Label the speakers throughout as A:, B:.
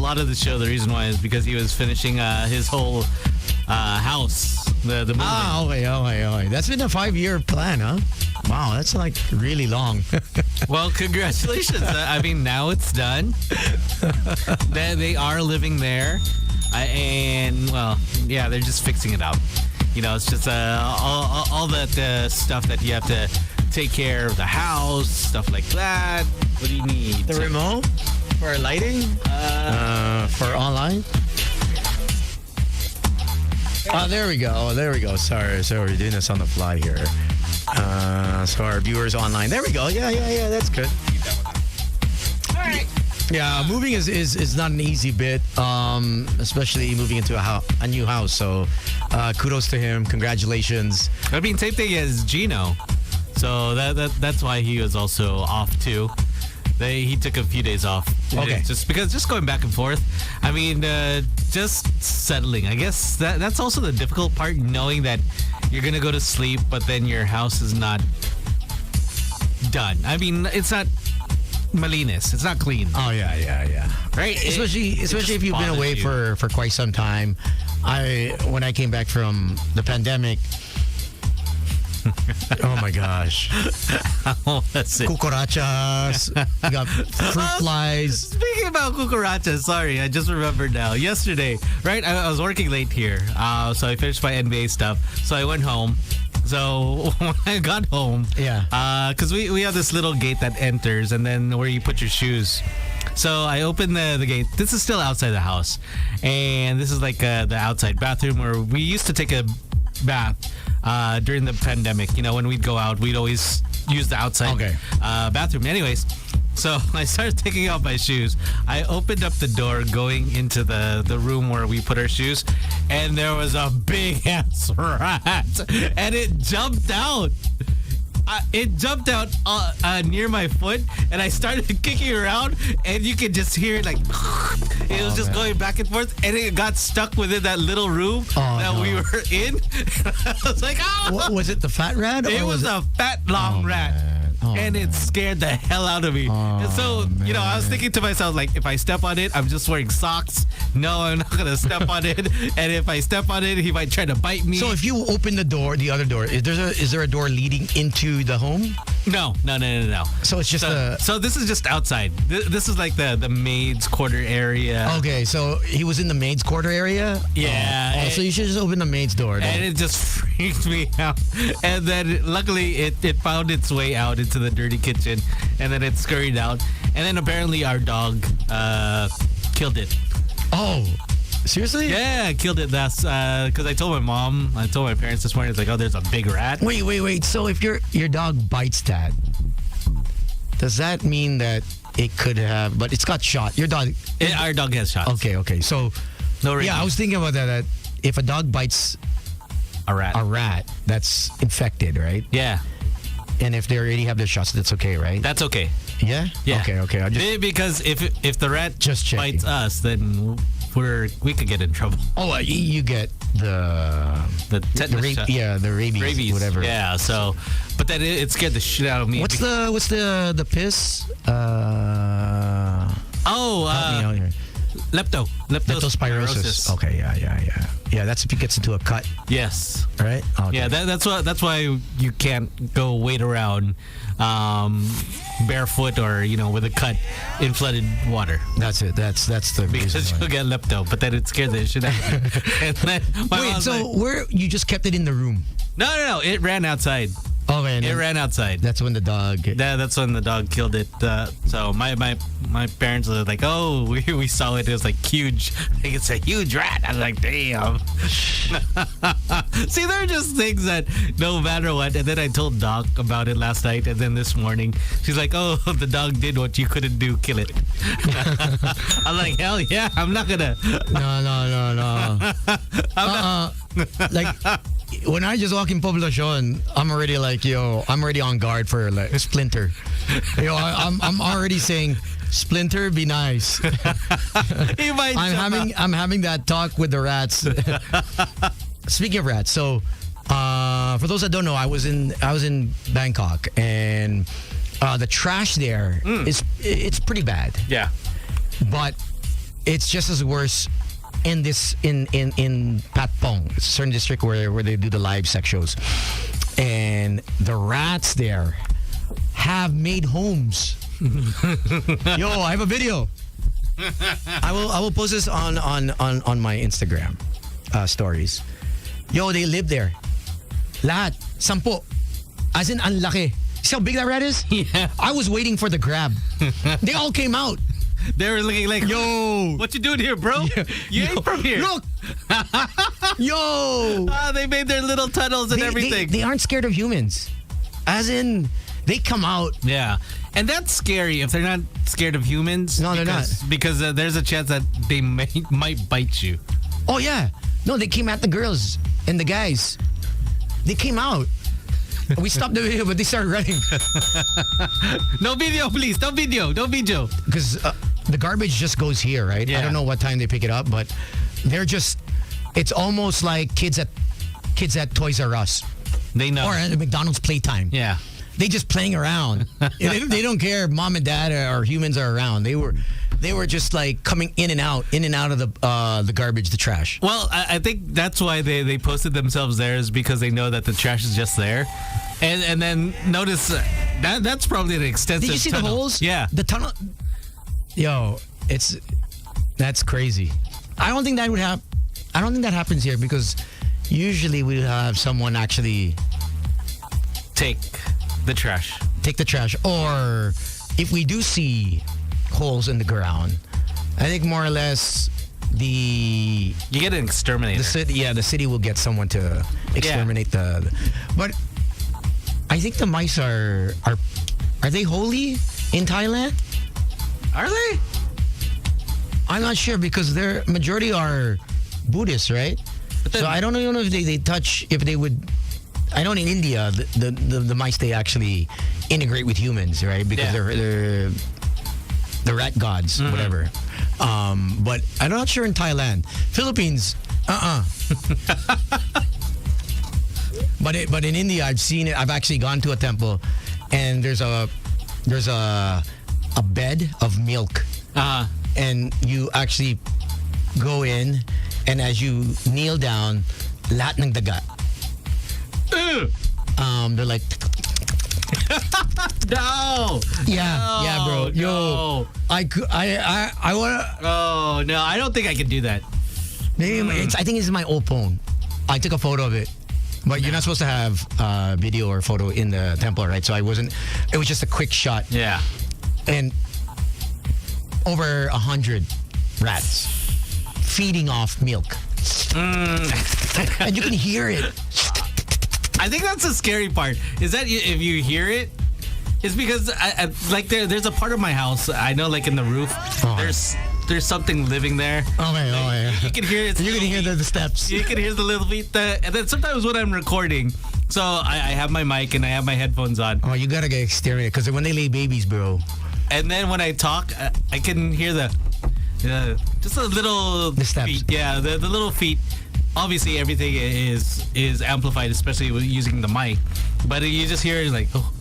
A: lot of the show, the reason why is because he was finishing his whole house, the movie.
B: Okay. That's been a 5-year plan, huh? Wow, that's like really long.
A: Well, congratulations. I mean, now it's done. They are living there. And, well, yeah, they're just fixing it up. You know, it's just all that stuff that you have to take care of the house, stuff like that. What do you need?
B: The remote for lighting? For online? There we go. Sorry, we're doing this on the fly here. So our viewers online. There we go. Yeah. That's good.
A: All right.
B: Yeah, moving is not an easy bit, especially moving into a new house. So, kudos to him. Congratulations.
A: I mean, same thing as Gino. So that's why he was also off too. He took a few days off.
B: Okay.
A: Just going back and forth. I mean, just settling. I guess that's also the difficult part, knowing that you're gonna go to sleep, but then your house is not done. I mean, it's not malinis. It's not clean.
B: Oh yeah.
A: Right.
B: Especially if you've been away for quite some time. When I came back from the pandemic. Oh my gosh.
A: Oh, that's it.
B: Cucarachas. You got fruit flies.
A: Speaking about cucarachas, sorry, I just remembered now. Yesterday, right? I was working late here. So I finished my NBA stuff. So I went home. So when I got home, because we have this little gate that enters and then where you put your shoes. So I opened the gate. This is still outside the house. And this is like the outside bathroom where we used to take a bath during the pandemic. You know, when we'd go out, we'd always use the outside bathroom. Anyways, so I started taking off my shoes. I opened up the door going into the room where we put our shoes, and there was a big ass rat, and it jumped out. It jumped out near my foot, and I started kicking around, and you could just hear it like it was just going back and forth, and it got stuck within that little room that we were in. I was like,
B: What, was it the fat rat?
A: It was a fat, long rat. And it scared the hell out of me. And so, you know, I was thinking to myself, like, if I step on it, I'm just wearing socks. No, I'm not going to step on it. And if I step on it, he might try to bite me.
B: So if you open the other door, is there a door leading into the home?
A: No.
B: So it's just
A: So this is just outside. This is like the maid's quarter area.
B: Okay, so he was in the maid's quarter area?
A: Yeah.
B: So you should just open the maid's door then.
A: And it just freaked me out. And then luckily it found its way out into the dirty kitchen, and then it scurried out. And then apparently our dog killed it.
B: Oh, seriously?
A: Yeah, killed it. That's because I told my parents this morning. It's like, oh, there's a big rat.
B: Wait. So if your dog bites that, does that mean that it could have? But it's got shot.
A: Our dog has shots.
B: Okay. So
A: no rabies.
B: Yeah, I was thinking about that. If a dog bites
A: a rat,
B: that's infected, right?
A: Yeah.
B: And if they already have the shots, that's okay, right?
A: That's okay.
B: Yeah?
A: Yeah.
B: Okay.
A: Because if the rat
B: just
A: bites us, then we could get in trouble.
B: Oh, you get the
A: tetanus shot.
B: The rabies, whatever.
A: Yeah. So, but then it scared the shit out of me.
B: What's the piss?
A: Help me out here. Leptospirosis.
B: Okay, yeah. That's if he gets into a cut.
A: Yes.
B: Right. Okay.
A: Yeah, that's why you can't go wade around barefoot or with a cut in flooded water.
B: That's it. That's the
A: because
B: reason
A: you'll get lepto. But then it scared the shit out of me. And then
B: wait, so where you just kept it in the room?
A: No. It ran outside.
B: Okay,
A: it ran outside.
B: That's when the dog.
A: That's when the dog killed it. So my parents were like, "Oh, we saw it. It was like huge. Like it's a huge rat." I was like, "Damn." See, there are just things that no matter what. And then I told Doc about it last night, and then this morning she's like, "Oh, the dog did what you couldn't do. Kill it." I'm like, "Hell yeah! I'm not gonna."
B: No. Like. When I just walk in Poblacion, I'm already like, I'm already on guard for like Splinter. I'm already saying, Splinter, be nice. I'm having that talk with the rats. Speaking of rats, so for those that don't know, I was in Bangkok, and the trash there it's pretty bad.
A: Yeah.
B: But it's just as worse in Patpong, a certain district where they do the live sex shows. And the rats there have made homes. Yo, I have a video. I will post this on my Instagram stories. Yo, they live there. Lahat. 10. As in, ang laki. See how big that rat is?
A: Yeah.
B: I was waiting for the grab. They all came out.
A: They were looking like,
B: yo,
A: what you doing here, bro? You ain't from here.
B: Look. Yo.
A: They made their little tunnels and everything.
B: They aren't scared of humans. As in, they come out.
A: Yeah. And that's scary if they're not scared of humans.
B: No, they're not.
A: Because there's a chance that they might bite you.
B: Oh, yeah. No, they came at the girls and the guys. They came out. We stopped the video, but they started running.
A: No video, please. No video. No video.
B: Because the garbage just goes here, right?
A: Yeah.
B: I don't know what time they pick it up, but they're just... It's almost like kids at Toys R Us.
A: They know.
B: Or at McDonald's playtime.
A: Yeah.
B: They just playing around. They don't care if mom and dad or humans are around. They were just like coming in and out of the garbage, the trash.
A: Well, I think that's why they posted themselves there, is because they know that the trash is just there. And then notice that's probably an extensive
B: Did you see
A: tunnel.
B: the holes?
A: Yeah.
B: The tunnel. Yo, that's crazy. I don't think that would happen. I don't think that happens here because usually we have someone actually
A: take the trash.
B: Or if we do see holes in the ground, I think more or less you
A: get an exterminator.
B: The city will get someone to exterminate the. But I think the mice are they holy in Thailand?
A: Are they?
B: I'm not sure because their majority are Buddhists, right? So I don't know if they touch, if they would. I know in India the mice, they actually integrate with humans, right? Because they're the rat gods, whatever. But I'm not sure in Thailand. Philippines, But in India, I've seen it. I've actually gone to a temple, and there's a bed of milk, and you actually go in, and as you kneel down, lahat ng daga. They're like,
A: no.
B: Yeah, bro. Yo,
A: no.
B: I wanna.
A: Oh no, I don't think I can do that.
B: I think it's my old phone. I took a photo of it, but you're not supposed to have video or photo in the temple, right? So I wasn't. It was just a quick shot.
A: Yeah.
B: And over 100 rats feeding off milk, and you can hear it.
A: I think that's the scary part. Is that if you hear it, it's because like there's a part of my house. I know, like in the roof, there's something living there.
B: Oh yeah.
A: You can hear it.
B: You can hear the steps.
A: You can hear the little feet. And then sometimes when I'm recording, so I have my mic and I have my headphones on.
B: Oh, you gotta get exterior because when they lay babies, bro.
A: And then when I talk, I can hear just a little
B: the steps.
A: feet. Yeah, the little feet. Obviously, everything is amplified, especially with using the mic. But you just hear it like, oh,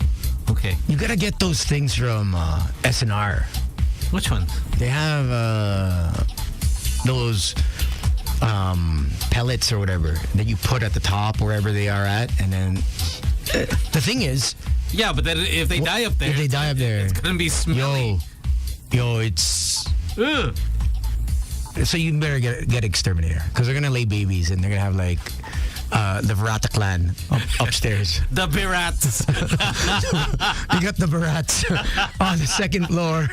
A: okay.
B: You gotta get those things from SNR.
A: Which ones?
B: They have those pellets or whatever that you put at the top wherever they are at, and then the thing is,
A: yeah. But then if they die up there, it's gonna be smelly.
B: Yo, it's.
A: Ugh.
B: So you better get exterminator because they're gonna lay babies and they're gonna have like the Virata clan upstairs.
A: The Birats.
B: You got the Birats on the second floor.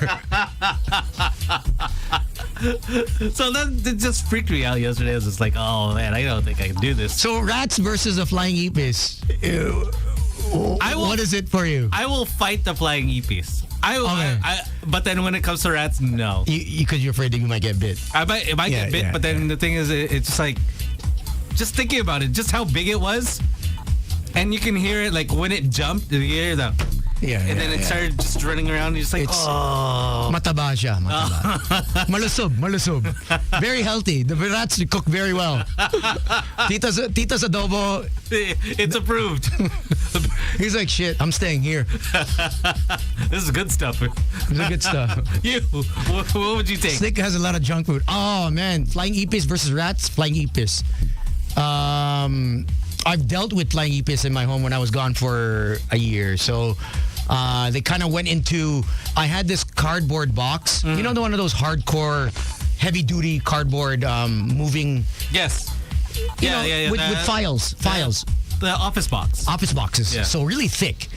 A: So that just freaked me out yesterday. I was just like, oh man, I don't think I can do this.
B: So rats versus a flying ipis. What is it for you?
A: I will fight the flying ipis. But then when it comes to rats, no.
B: Because you're afraid that you might get bit.
A: I might get bit, but then the thing is, it's just like, just thinking about it, just how big it was, and you can hear it like when it jumped, you hear the, and then it started just running around. You're just like,
B: mataba siya, mataba. Malusog. Very healthy. The rats cook very well. Tita's adobo.
A: It's approved.
B: He's like, shit, I'm staying here.
A: This is good stuff.
B: This is good stuff.
A: You, what would you take?
B: Snake has a lot of junk food. Oh, man. Flying ipis versus rats. Flying ipis. I've dealt with flying ipis in my home when I was gone for a year. So they kind of went into... I had this cardboard box. You know, one of those hardcore, heavy-duty cardboard moving...
A: Yes.
B: Yeah. With files.
A: The office box.
B: Office boxes. Yeah. So really thick.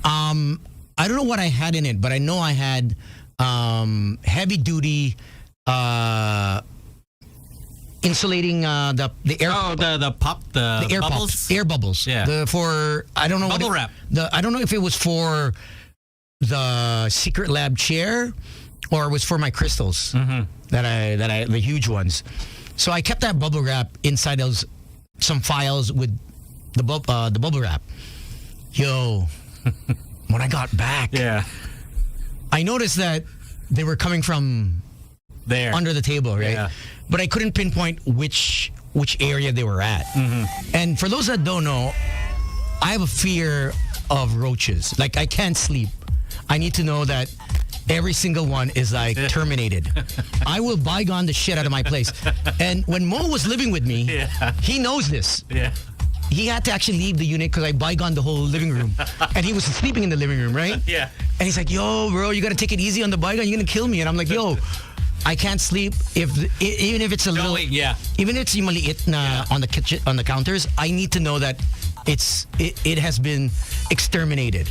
B: I don't know what I had in it, but I know I had heavy-duty... insulating the air.
A: Oh, the
B: air
A: bubbles.
B: Pops, air bubbles.
A: Yeah.
B: I don't know
A: bubble wrap.
B: I don't know if it was for the secret lab chair or it was for my crystals the huge ones. So I kept that bubble wrap inside some files with the bubble wrap. Yo, when I got back, I noticed that they were coming from
A: there
B: under the table, right?
A: Yeah.
B: But I couldn't pinpoint which area they were at. And for those that don't know, I have a fear of roaches. Like, I can't sleep. I need to know that every single one is like terminated. I will bygone the shit out of my place. And when Mo was living with me, he knows this.
A: Yeah.
B: He had to actually leave the unit because I bygoned the whole living room. And he was sleeping in the living room, right?
A: Yeah.
B: And he's like, yo, bro, you got to take it easy on the bygone. You're going to kill me. And I'm like, yo, I can't sleep even if it's a little... Even if it's maliit na on the kitchen, on the counters, I need to know that it has been exterminated.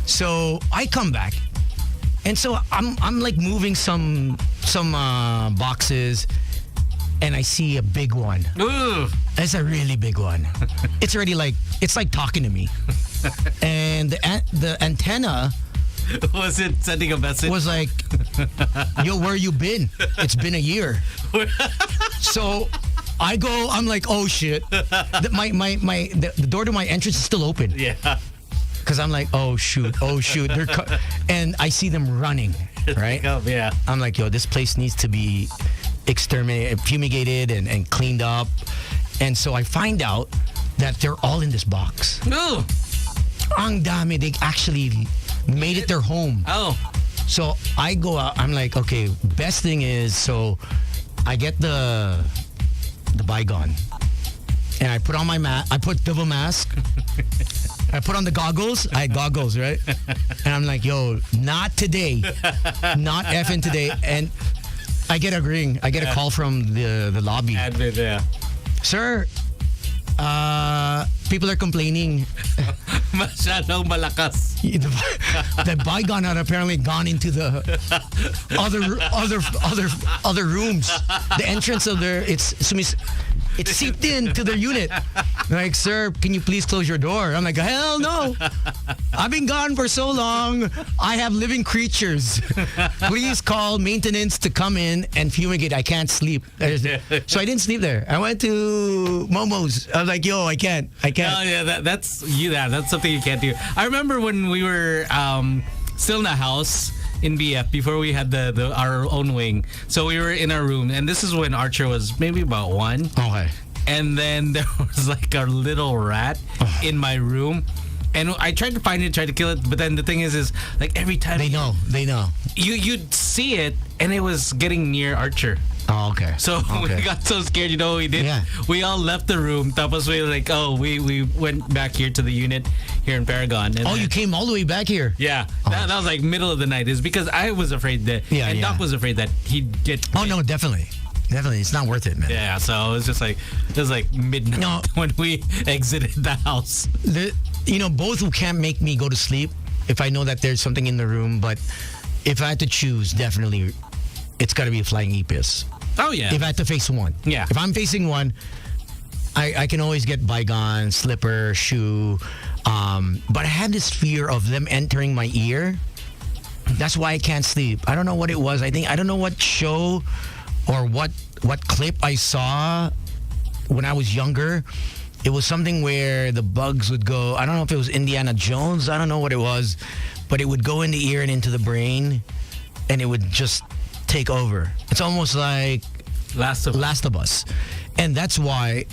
B: So I come back. And so I'm like moving some boxes, and I see a big one.
A: Ooh.
B: It's a really big one. It's already like, it's like talking to me. And the antenna
A: was it sending a message?
B: Was like, yo, where you been? It's been a year. So I'm like, oh shit. The door to my entrance is still open.
A: Yeah.
B: Because I'm like, oh shoot. And I see them running, right?
A: Yeah.
B: I'm like, yo, this place needs to be exterminated, fumigated, and cleaned up. And so I find out that they're all in this box.
A: No.
B: Ang dami. They actually made it their home.
A: Oh.
B: So I go out. I'm like, okay, best thing is, so I get the bygone. And I put on my mask. I put double mask. I put on the goggles. I had goggles, right? And I'm like, yo, not today. Not effing today. And I get a ring. I get a call from the lobby.
A: Admin, yeah.
B: Sir, people are complaining.
A: Masyadong malakas.
B: The bygone had apparently gone into the other rooms. The entrance of it's seeped into their unit. Like, sir, can you please close your door? I'm like, hell no. I've been gone for so long. I have living creatures. Please call maintenance to come in and fumigate. I can't sleep. So I didn't sleep there. I went to Momo's. I was like, yo, I can't.
A: Oh, yeah, that's something you can't do. I remember when we were still in a house in BF before we had our own wing. So we were in our room, and this is when Archer was maybe about 1.
B: Okay.
A: And then there was like a little rat in my room. And I tried to find it, tried to kill it, but then the thing is like every time
B: they know
A: you'd see it, and it was getting near Archer.
B: Oh, okay.
A: So we got so scared, you know what we did?
B: Yeah.
A: We all left the room. Tapos we were like, we went back here to the unit here in Paragon. And
B: you came all the way back here?
A: Yeah. That was like middle of the night. It's because I was afraid that, Doc was afraid that he'd get...
B: Oh, no, definitely. Definitely. It's not worth it, man.
A: Yeah, so it was like midnight when we exited the house.
B: Both can't make me go to sleep if I know that there's something in the room, but if I had to choose, definitely it's got to be a flying ipis.
A: Oh, yeah.
B: If I had to face one.
A: Yeah.
B: If I'm facing one, I can always get bygone, slipper, shoe. But I had this fear of them entering my ear. That's why I can't sleep. I don't know what it was. I don't know what show or what clip I saw when I was younger. It was something where the bugs would go, I don't know if it was Indiana Jones, I don't know what it was, but it would go in the ear and into the brain, and it would just take over. It's almost like Last of Us. And that's why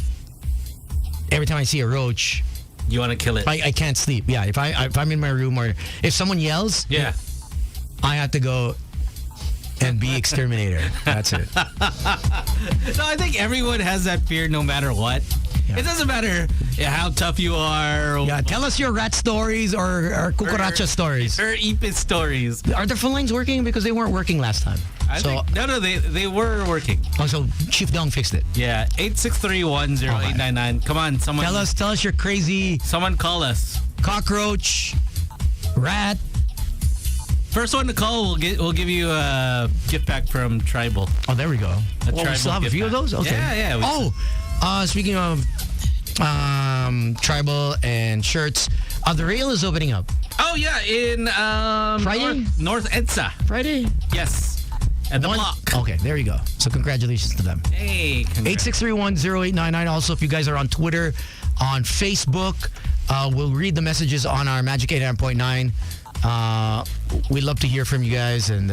B: every time I see a roach,
A: You want to kill it.
B: I can't sleep. Yeah, if I'm in my room or if someone yells,
A: Yeah.
B: I have to go and be exterminator. That's it.
A: No, I think everyone has that fear no matter what.
B: Yeah.
A: It doesn't matter how tough you are.
B: Yeah, tell us your rat stories or cucaracha stories.
A: Or ipis stories.
B: Are the phone lines working? Because they weren't working last time.
A: No, they were working.
B: Oh, so Chief Dong fixed it.
A: Yeah, 863-10899. Come on, someone.
B: Tell us your crazy
A: Someone call us.
B: cockroach, rat.
A: First one to call, we'll give you a gift pack from Tribal.
B: Oh, there we go.
A: Tribal
B: We still have a
A: gift
B: few of
A: pack.
B: those? Okay.
A: Yeah.
B: Speaking of Tribal and shirts, the rail is opening up.
A: Oh, yeah, in
B: Friday?
A: North EDSA.
B: Friday?
A: Yes. At the block.
B: Okay, there you go. So congratulations to them.
A: Hey, congrats.
B: 863-10899. Also, if you guys are on Twitter, on Facebook, we'll read the messages on our Magic 89.9. We'd love to hear from you guys, and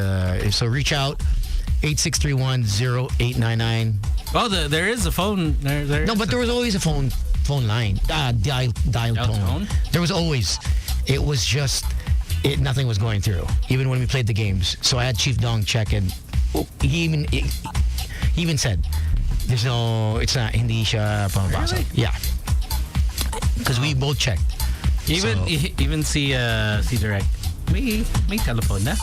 B: so reach out. 863-10899.
A: Oh, there is a phone.
B: No, but there was always a phone line. Dial tone. There was always. It was just nothing was going through, even when we played the games. So I had Chief Dong check, and he even said, "There's no. It's not. Hindi siya pumapasok."
A: Really?
B: Yeah. Because we both checked.
A: Even see direct. May telephone na.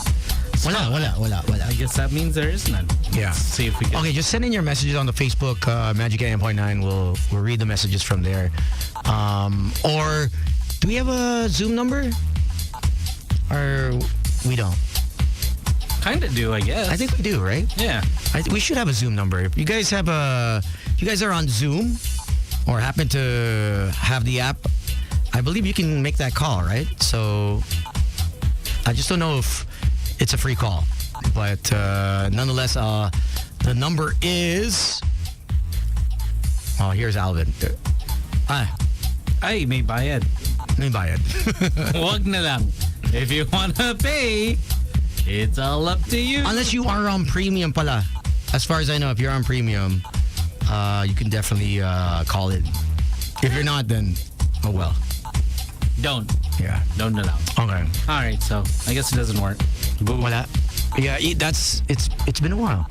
A: So,
B: Wala.
A: I guess that means there is none.
B: Yeah.
A: Let's see if we can.
B: Okay, just send in your messages on the Facebook Magic 89.9. We'll read the messages from there. Or do we have a Zoom number? Or we don't?
A: Kind of do, I guess.
B: I think we do, right?
A: Yeah.
B: We should have a Zoom number. If you guys have if you guys are on Zoom or happen to have the app, I believe you can make that call, right? So I just don't know if it's a free call, but nonetheless, the number is. Oh, here's Alvin.
A: Ay, may bayad.
B: May bayad.
A: Wag na lang. If you wanna pay, it's all up to you.
B: Unless you are on premium pala. As far as I know, if you're on premium, you can definitely call it. If you're not, then oh well.
A: Don't.
B: Yeah.
A: Don't allow.
B: Okay.
A: All right, so I guess it doesn't work.
B: Wala. Yeah, it's been a while.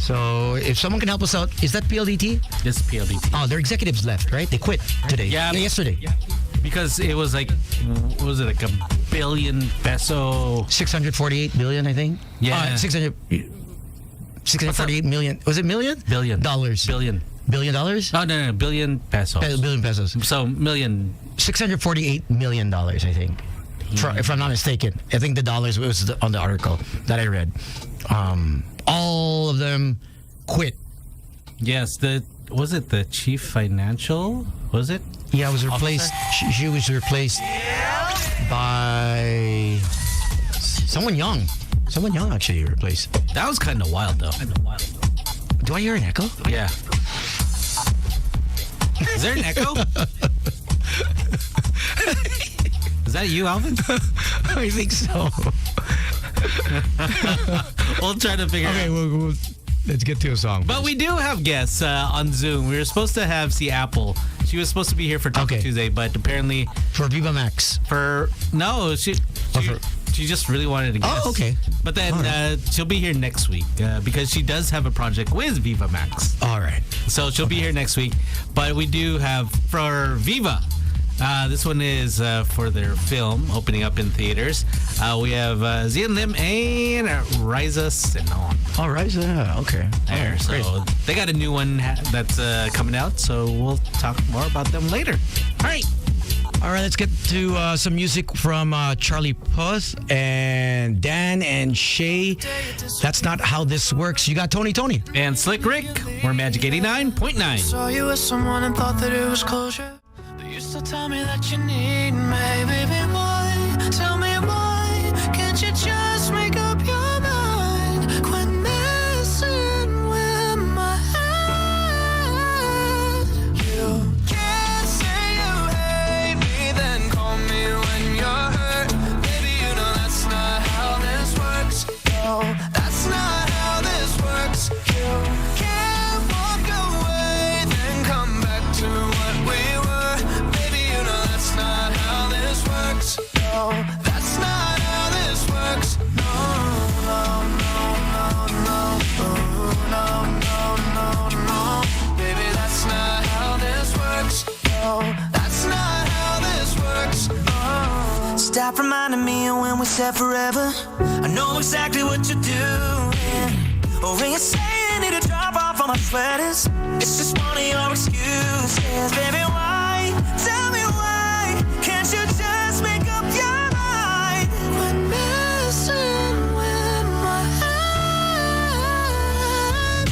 B: So if someone can help us out, is that PLDT?
A: This PLDT.
B: Oh, their executives left, right? They quit today.
A: Yeah.
B: Yesterday.
A: Yeah. Because it was like, what was it, like $1 billion peso?
B: 648 billion, I think.
A: Yeah.
B: 648 million. Was it million?
A: Billion.
B: Dollars.
A: Billion.
B: $billion? dollars?
A: Oh, no, billion pesos.
B: Billion pesos.
A: So, million.
B: $648 million, I think. If I'm not mistaken. I think the dollars was on the article that I read. All of them quit.
A: Yes, was it the chief financial? Was it?
B: Yeah, it was replaced. She was replaced by someone young. Someone young actually replaced.
A: That was kind of wild, though.
B: Do I hear an echo?
A: Yeah. Is there an echo? Is that you, Alvin?
B: I think so.
A: We'll try to figure
B: Okay,
A: out.
B: we'll let's get to a song.
A: But we do have guests on Zoom. We were supposed to have Apple. She was supposed to be here for Taco Tuesday, but apparently
B: for Viva Max.
A: She just really wanted to guest.
B: Oh, okay.
A: But then she'll be here next week because she does have a project with Viva Max.
B: All right.
A: So she'll be here next week. But we do have for Viva. This one is for their film opening up in theaters. We have Zian Lim and Riza Sinon.
B: Oh, Riza. Okay.
A: There.
B: Right,
A: so
B: great.
A: they got a new one that's coming out. So we'll talk more about them later. All right.
B: All right, let's get to some music from Charlie Puth and Dan and Shay. That's Not How This Works. You got Tony.
A: And Slick Rick. We're Magic 89.9.
C: Saw you with someone and thought that it was closure. But you still tell me that you need me. Baby, why? Tell me why? Can't you just make up your mind? Quit messing with my head. You can't say you hate me, then call me when you're hurt. Baby, you know that's not how this works. No, that's not how this works. You can't walk away, then come back to what we were. Baby, you know that's not stop reminding me of when we said forever. I know exactly what you're doing. Or when you say you need to drop off all my sweaters, it's just one of your excuses. Baby, why? Tell me why? Can't you just make up your mind? When messing with my head,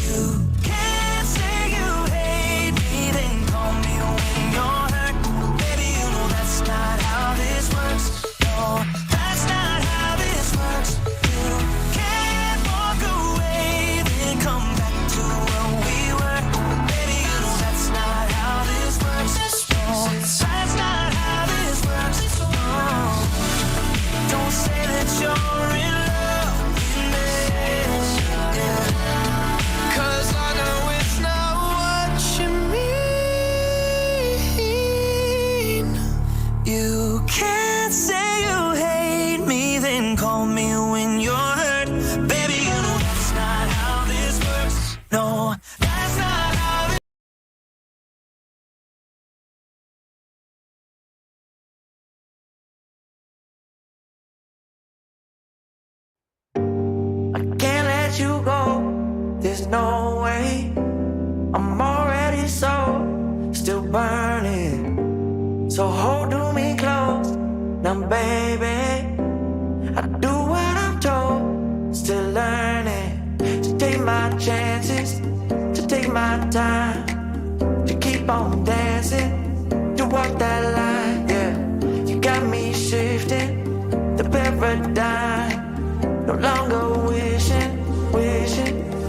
C: you can't say you hate me, then call me when you're hurt. Baby, you know that's not how this works. No, that's not how this works. You can't walk away, then come back to where we were. Baby, you know that's not how this works. No, that's not how this works. No, don't say that you're in love with me, yeah. 'Cause I know it's not what you mean. You can't say you hate me, then call me when you're hurt. Baby, you know that's not how this works. No, that's not how this. I can't let you go. There's no way. I'm already still burning. So hold me close, now baby. I do what I'm told, still learning to take my chances, to take my time, to keep on dancing, to walk that line, yeah. You got me shifting the paradigm, no longer wishing,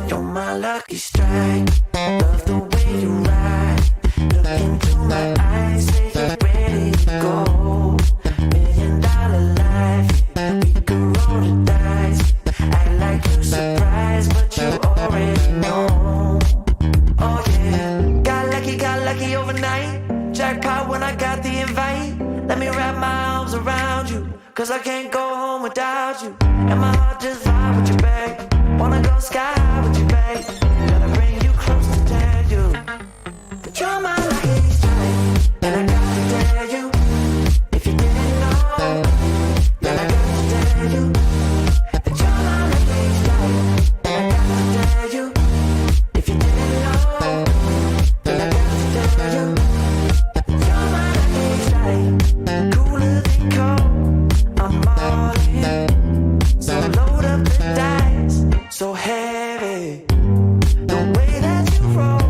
C: you're my lucky strike. Love the way you ride, look into my eyes, say you're ready to go. $1,000,000 life, we could roll the dice. Act like you're surprised, but you already know. Oh yeah, got lucky overnight. Jackpot when I got the invite. Let me wrap my arms around you, 'cause I can't go home without you. And my heart just vibe with you, babe. Wanna go sky high with you, babe. Gotta bring you close to tell you that you're my lucky strike. And I got to tell you, if you didn't know, then I got to tell you that you're my lucky strike. And I got to tell you, if you didn't know, then I got to tell you that you're my lucky strike. Cooler than cold, I'm all in. So load up the dice, so heavy. The way that you roll,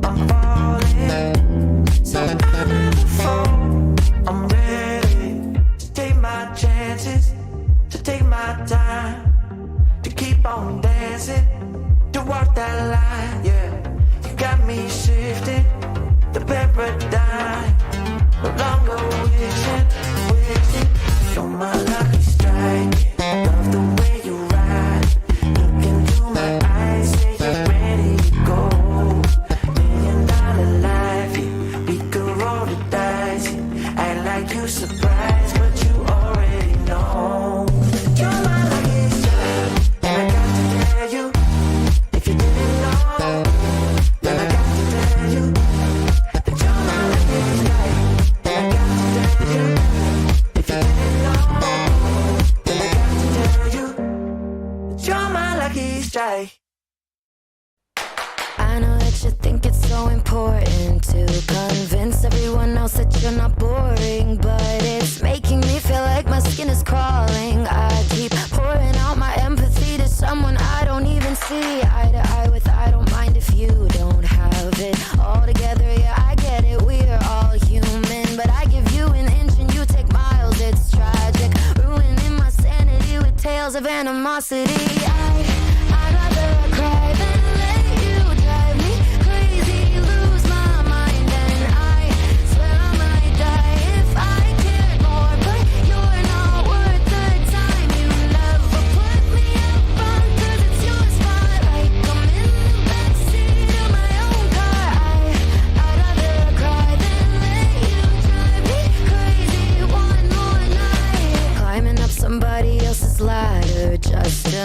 C: I'm falling. So I never fall, I'm ready to take my chances, to take my time, to keep on dancing, to walk that line, yeah. You got me shifting the paradigm, no longer wishing, you're my lucky strike. Love the way you ride, look into my eyes, say you're ready to go. $1,000,000 life, yeah, we could roll the dice. Act like you surprised, but you already know. You're my lucky strike, and I got to tell you, if you didn't know, then I got to tell you that you're my lucky strike. And I got to tell you, if you didn't know, then I got to tell you that you're my lucky strike.
D: I know that you think it's so important to convince everyone else that you're not boring, but it's making me feel like my skin is crawling. I keep pouring out my empathy to someone I don't even see eye to eye with. I don't mind if you don't have it all together. Yeah, I get it, we're all human, but I give you an inch and you take miles. It's tragic, ruining my sanity with tales of animosity. I'd rather cry than let you drive me crazy, lose my mind, and I swear I might die if I cared more. But you're not worth the time. You never put me up front, 'cause it's your spotlight. I'm in the backseat of my own car. I'd rather cry than let you drive me crazy one more night. Climbing up somebody else's ladder just to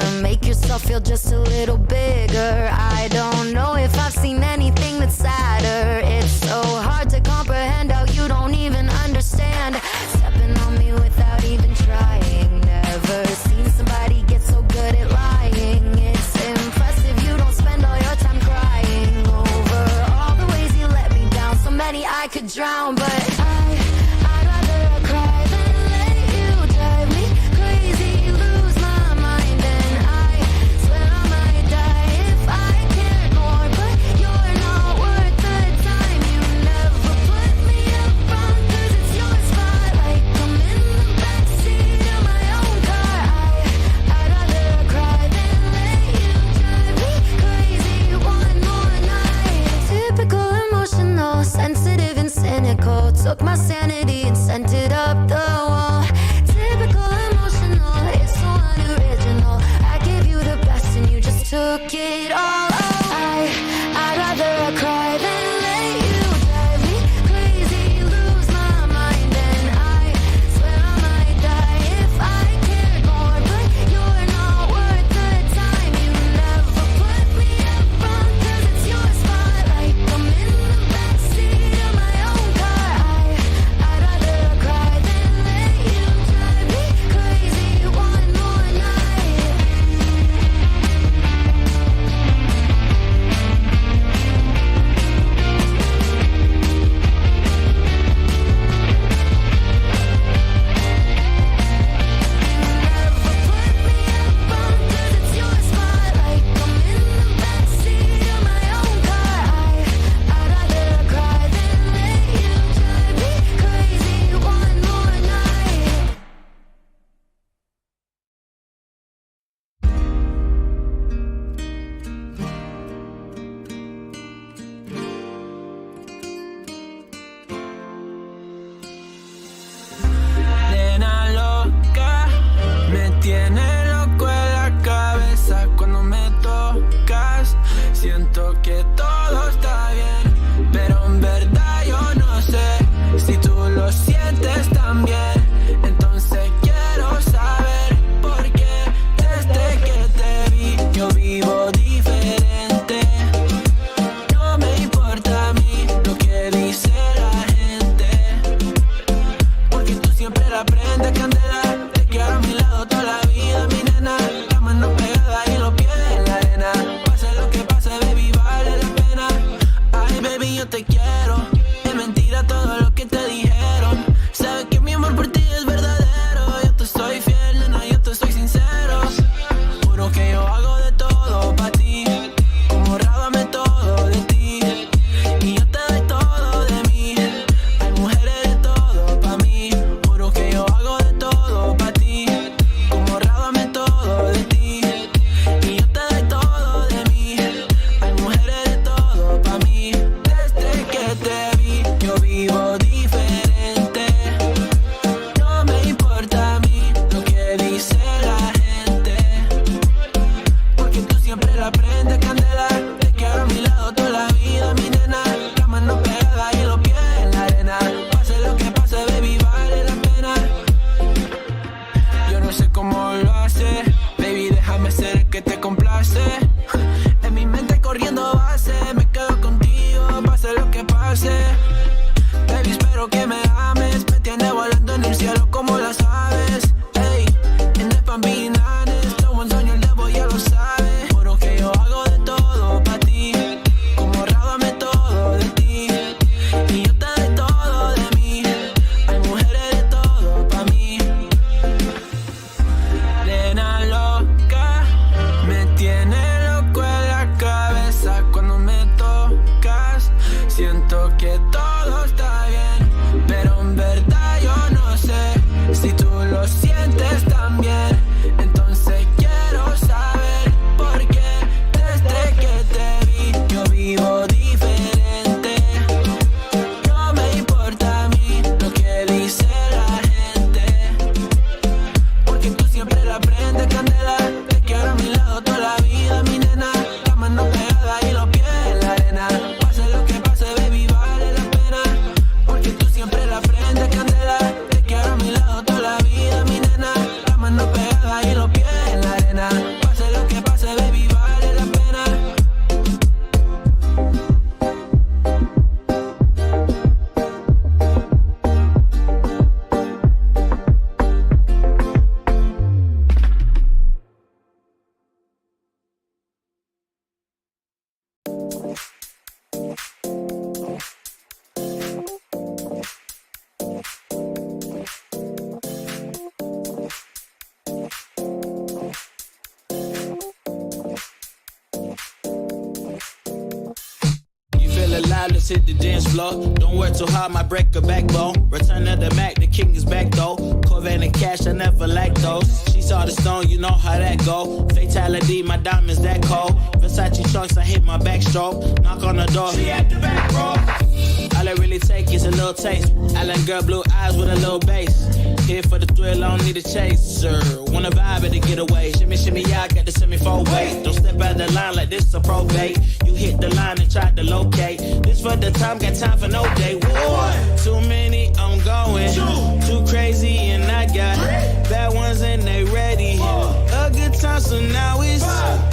D: drown, but I'd rather cry than let you drive me crazy, lose my mind, and I swear I might die if I cared more, but you're not worth the time. You never put me up front, 'cause it's your spotlight. I'm in the backseat of my own car. I'd rather cry than let you drive me crazy one more night. Typical emotional, sensitive and cynical. Took my sanity and sent it up the wall. Typical emotional, it's so unoriginal. I gave you the best and you just took it all. I'd rather cry than let you drive me crazy, lose my mind, and I swear I might die if I cared more, but you're not worth the time. You never put me up front, 'cause it's your spotlight. I'm in the backseat of my own car. I'd rather cry than let you drive me crazy one more night. Never put me up front, 'cause it's your spotlight. I'm in the backseat of my own car. I'd rather cry than let you drive me crazy one more night.
C: Nena loca, me tiene loco en la cabeza cuando me tocas. Siento que todo está bien, pero en verdad yo no sé si tú lo sientes también. Entonces quiero saber por qué desde que te vi yo vivo diferente. No me importa a mí lo que dice la gente, porque tú siempre la prendes candela. Te quiero a mi lado toda la vida, mi nena. La mano pegada y los pies en la arena. Pase lo que pase, baby, vale la pena.
E: alive, let's hit the dance floor. Don't work too hard, might break a backbone. Return of the Mac, the king is back though. Corvette and cash, I never lack those. She saw the stone, you know how that go. Fatality, my diamonds that cold. Versace trunks, I hit my backstroke. Knock on the door, she at the back, bro. All I really take is a little taste. Island girl, blue eyes with a little bass. Here for the thrill, I don't need a chaser. Wanna vibe at the getaway. Shimmy, shimmy, yeah, I got the semi-four weight. Don't step out the line like this a probate. You hit the line and try to locate. This for the time, got time for no day. One, too many, I'm going. Too crazy and I got bad ones and they ready. A good time, so now it's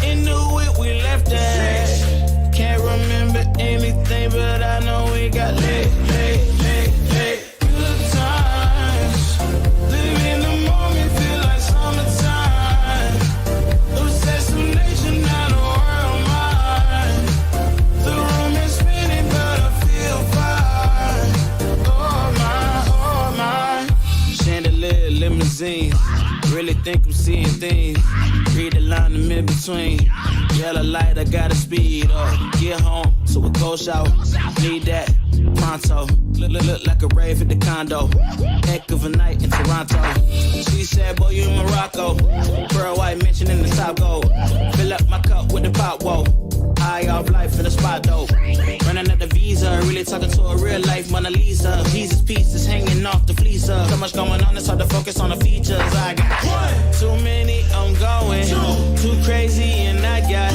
E: into it, we left that. Can't remember anything, but I know we got lit. Good times, live in the moment, feel like summertime. Assassination, not a world mine. The room is spinning, but I feel fine. Oh my. Chandelier, limousine. Really think I'm seeing things. Read the line in between. Yellow light, I gotta speed up. Get home to a cold shower. Need that pronto. Look like a rave at the condo. Heck of a night in Toronto. She said, boy, you in Morocco. Pearl white mention in the top gold. Fill up my cup with the pop, whoa. High off life in the spot though. Running at the visa, really talking to a real life Mona Lisa. Jesus pieces hanging off the fleecer. So much going on, it's hard to focus on the features. I got too many, I'm going. Too crazy and I got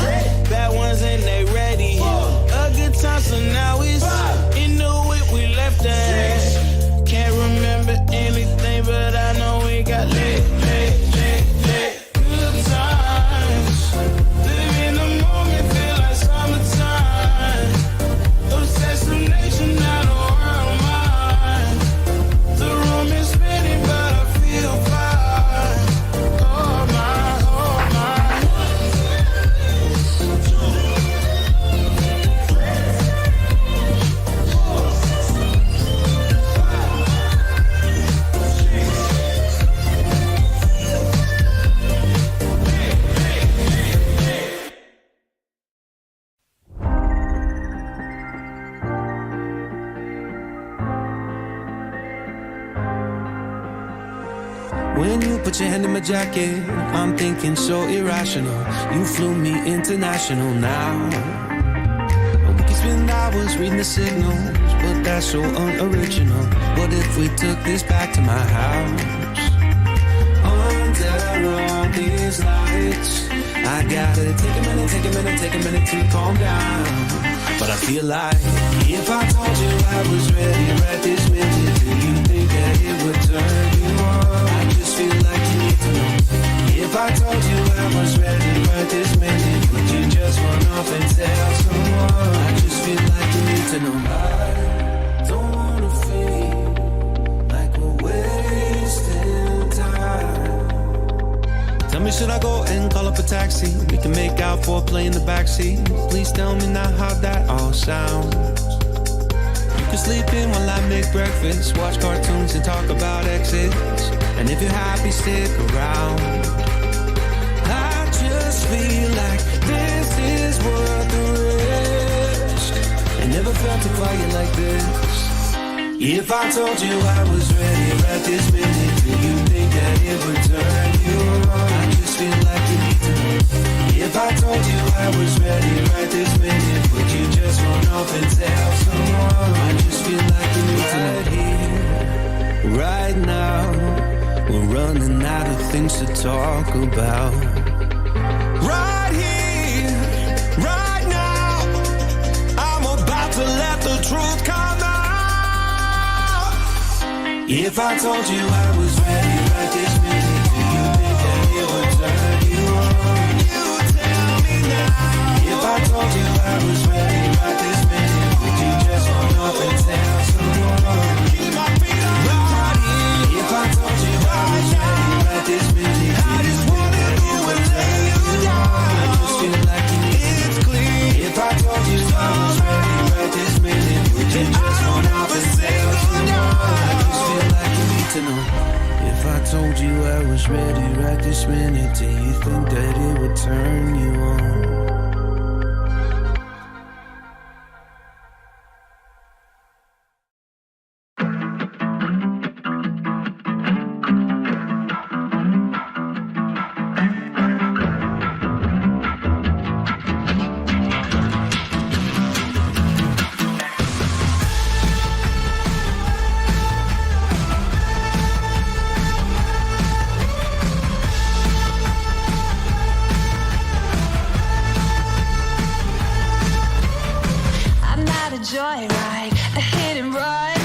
E: bad ones and they ready. A good time, so now it's into it, we left that. Can't remember anything, but I know we got lit. Good times, live in the moment, feel like summertime. Assassination, not a world mine. The room is spinning, but I feel fine. Oh my, oh my.
C: When you put your hand in my jacket, I'm thinking so irrational. You flew me international now. We can spend hours reading the signals, but that's so unoriginal. What if we took this back to my house? Under all these lights, I gotta take a minute to calm down. But I feel like if I told you I was ready right this minute, do you think that it would turn you on? I just feel like you need to know. If I told you I was ready right this minute, would you just run off and tell someone? I just feel like you need to know. I don't wanna feel like we're wasting time. Tell me, should I go and call up a taxi? We can make out for a play in the backseat. Please tell me now how that all sounds. You can sleep in while I make breakfast, watch cartoons and talk about exits. And if you're happy, stick around. I just feel like this is worth the risk. I never felt it quiet like this. If I told you I was ready right this minute, do you think that it would turn you on? I just feel like you need to know. If I told you I was ready right this minute, would you just run off and tell someone? I just feel like you need to know. Right here, right now, we're running out of things to talk about. Right here, right now, I'm about to let the truth come out. If I told you I was ready right this minute, do you think that it would turn you on? You tell me now. If I told you I was ready right this minute, would you just run off and tell someone? Keep my feet on the ground. If I told you I was ready right this minute, I just wanna do and lay you down. I just feel like you need it's clear. If I told you I was ready right this minute, would you just run off and tell someone? To know. If I told you I was ready right this minute, do you think that it would turn you on?
D: joyride, a hit and run.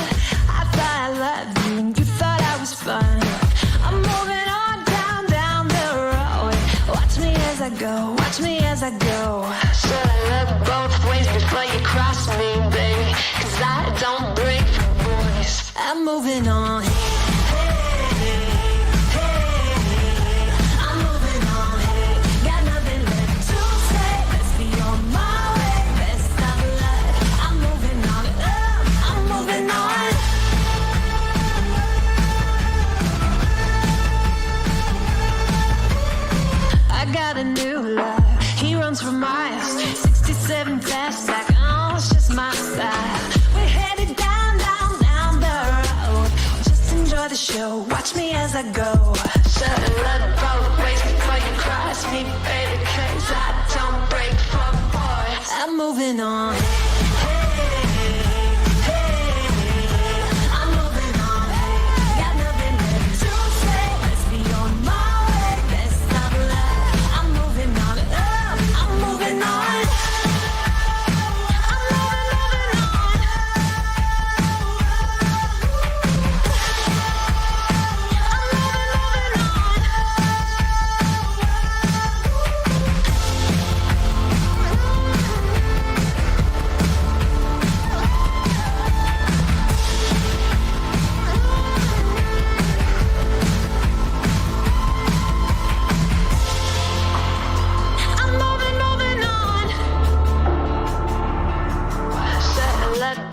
D: I thought I loved you and you thought I was fun. I'm moving on down the road. Watch me as I go, watch me as I go. Should I look both ways before you cross me, baby? 'Cause I don't break for boys. I'm moving on. I'm moving on. Got nothing left to say. Let's be on my way. Best of luck. I'm moving on. I'm moving on. I got a new love. He runs for miles. 67 fast like, oh, it's just my style. We're headed down the road. Just enjoy the show. Watch me as I go. Should've looked both ways before you cross me, baby. 'Cause I don't break for boys. I'm moving on. I'm moving on. Got nothing left to say. Let's be on my way. Best of luck. I'm moving on. I'm moving on.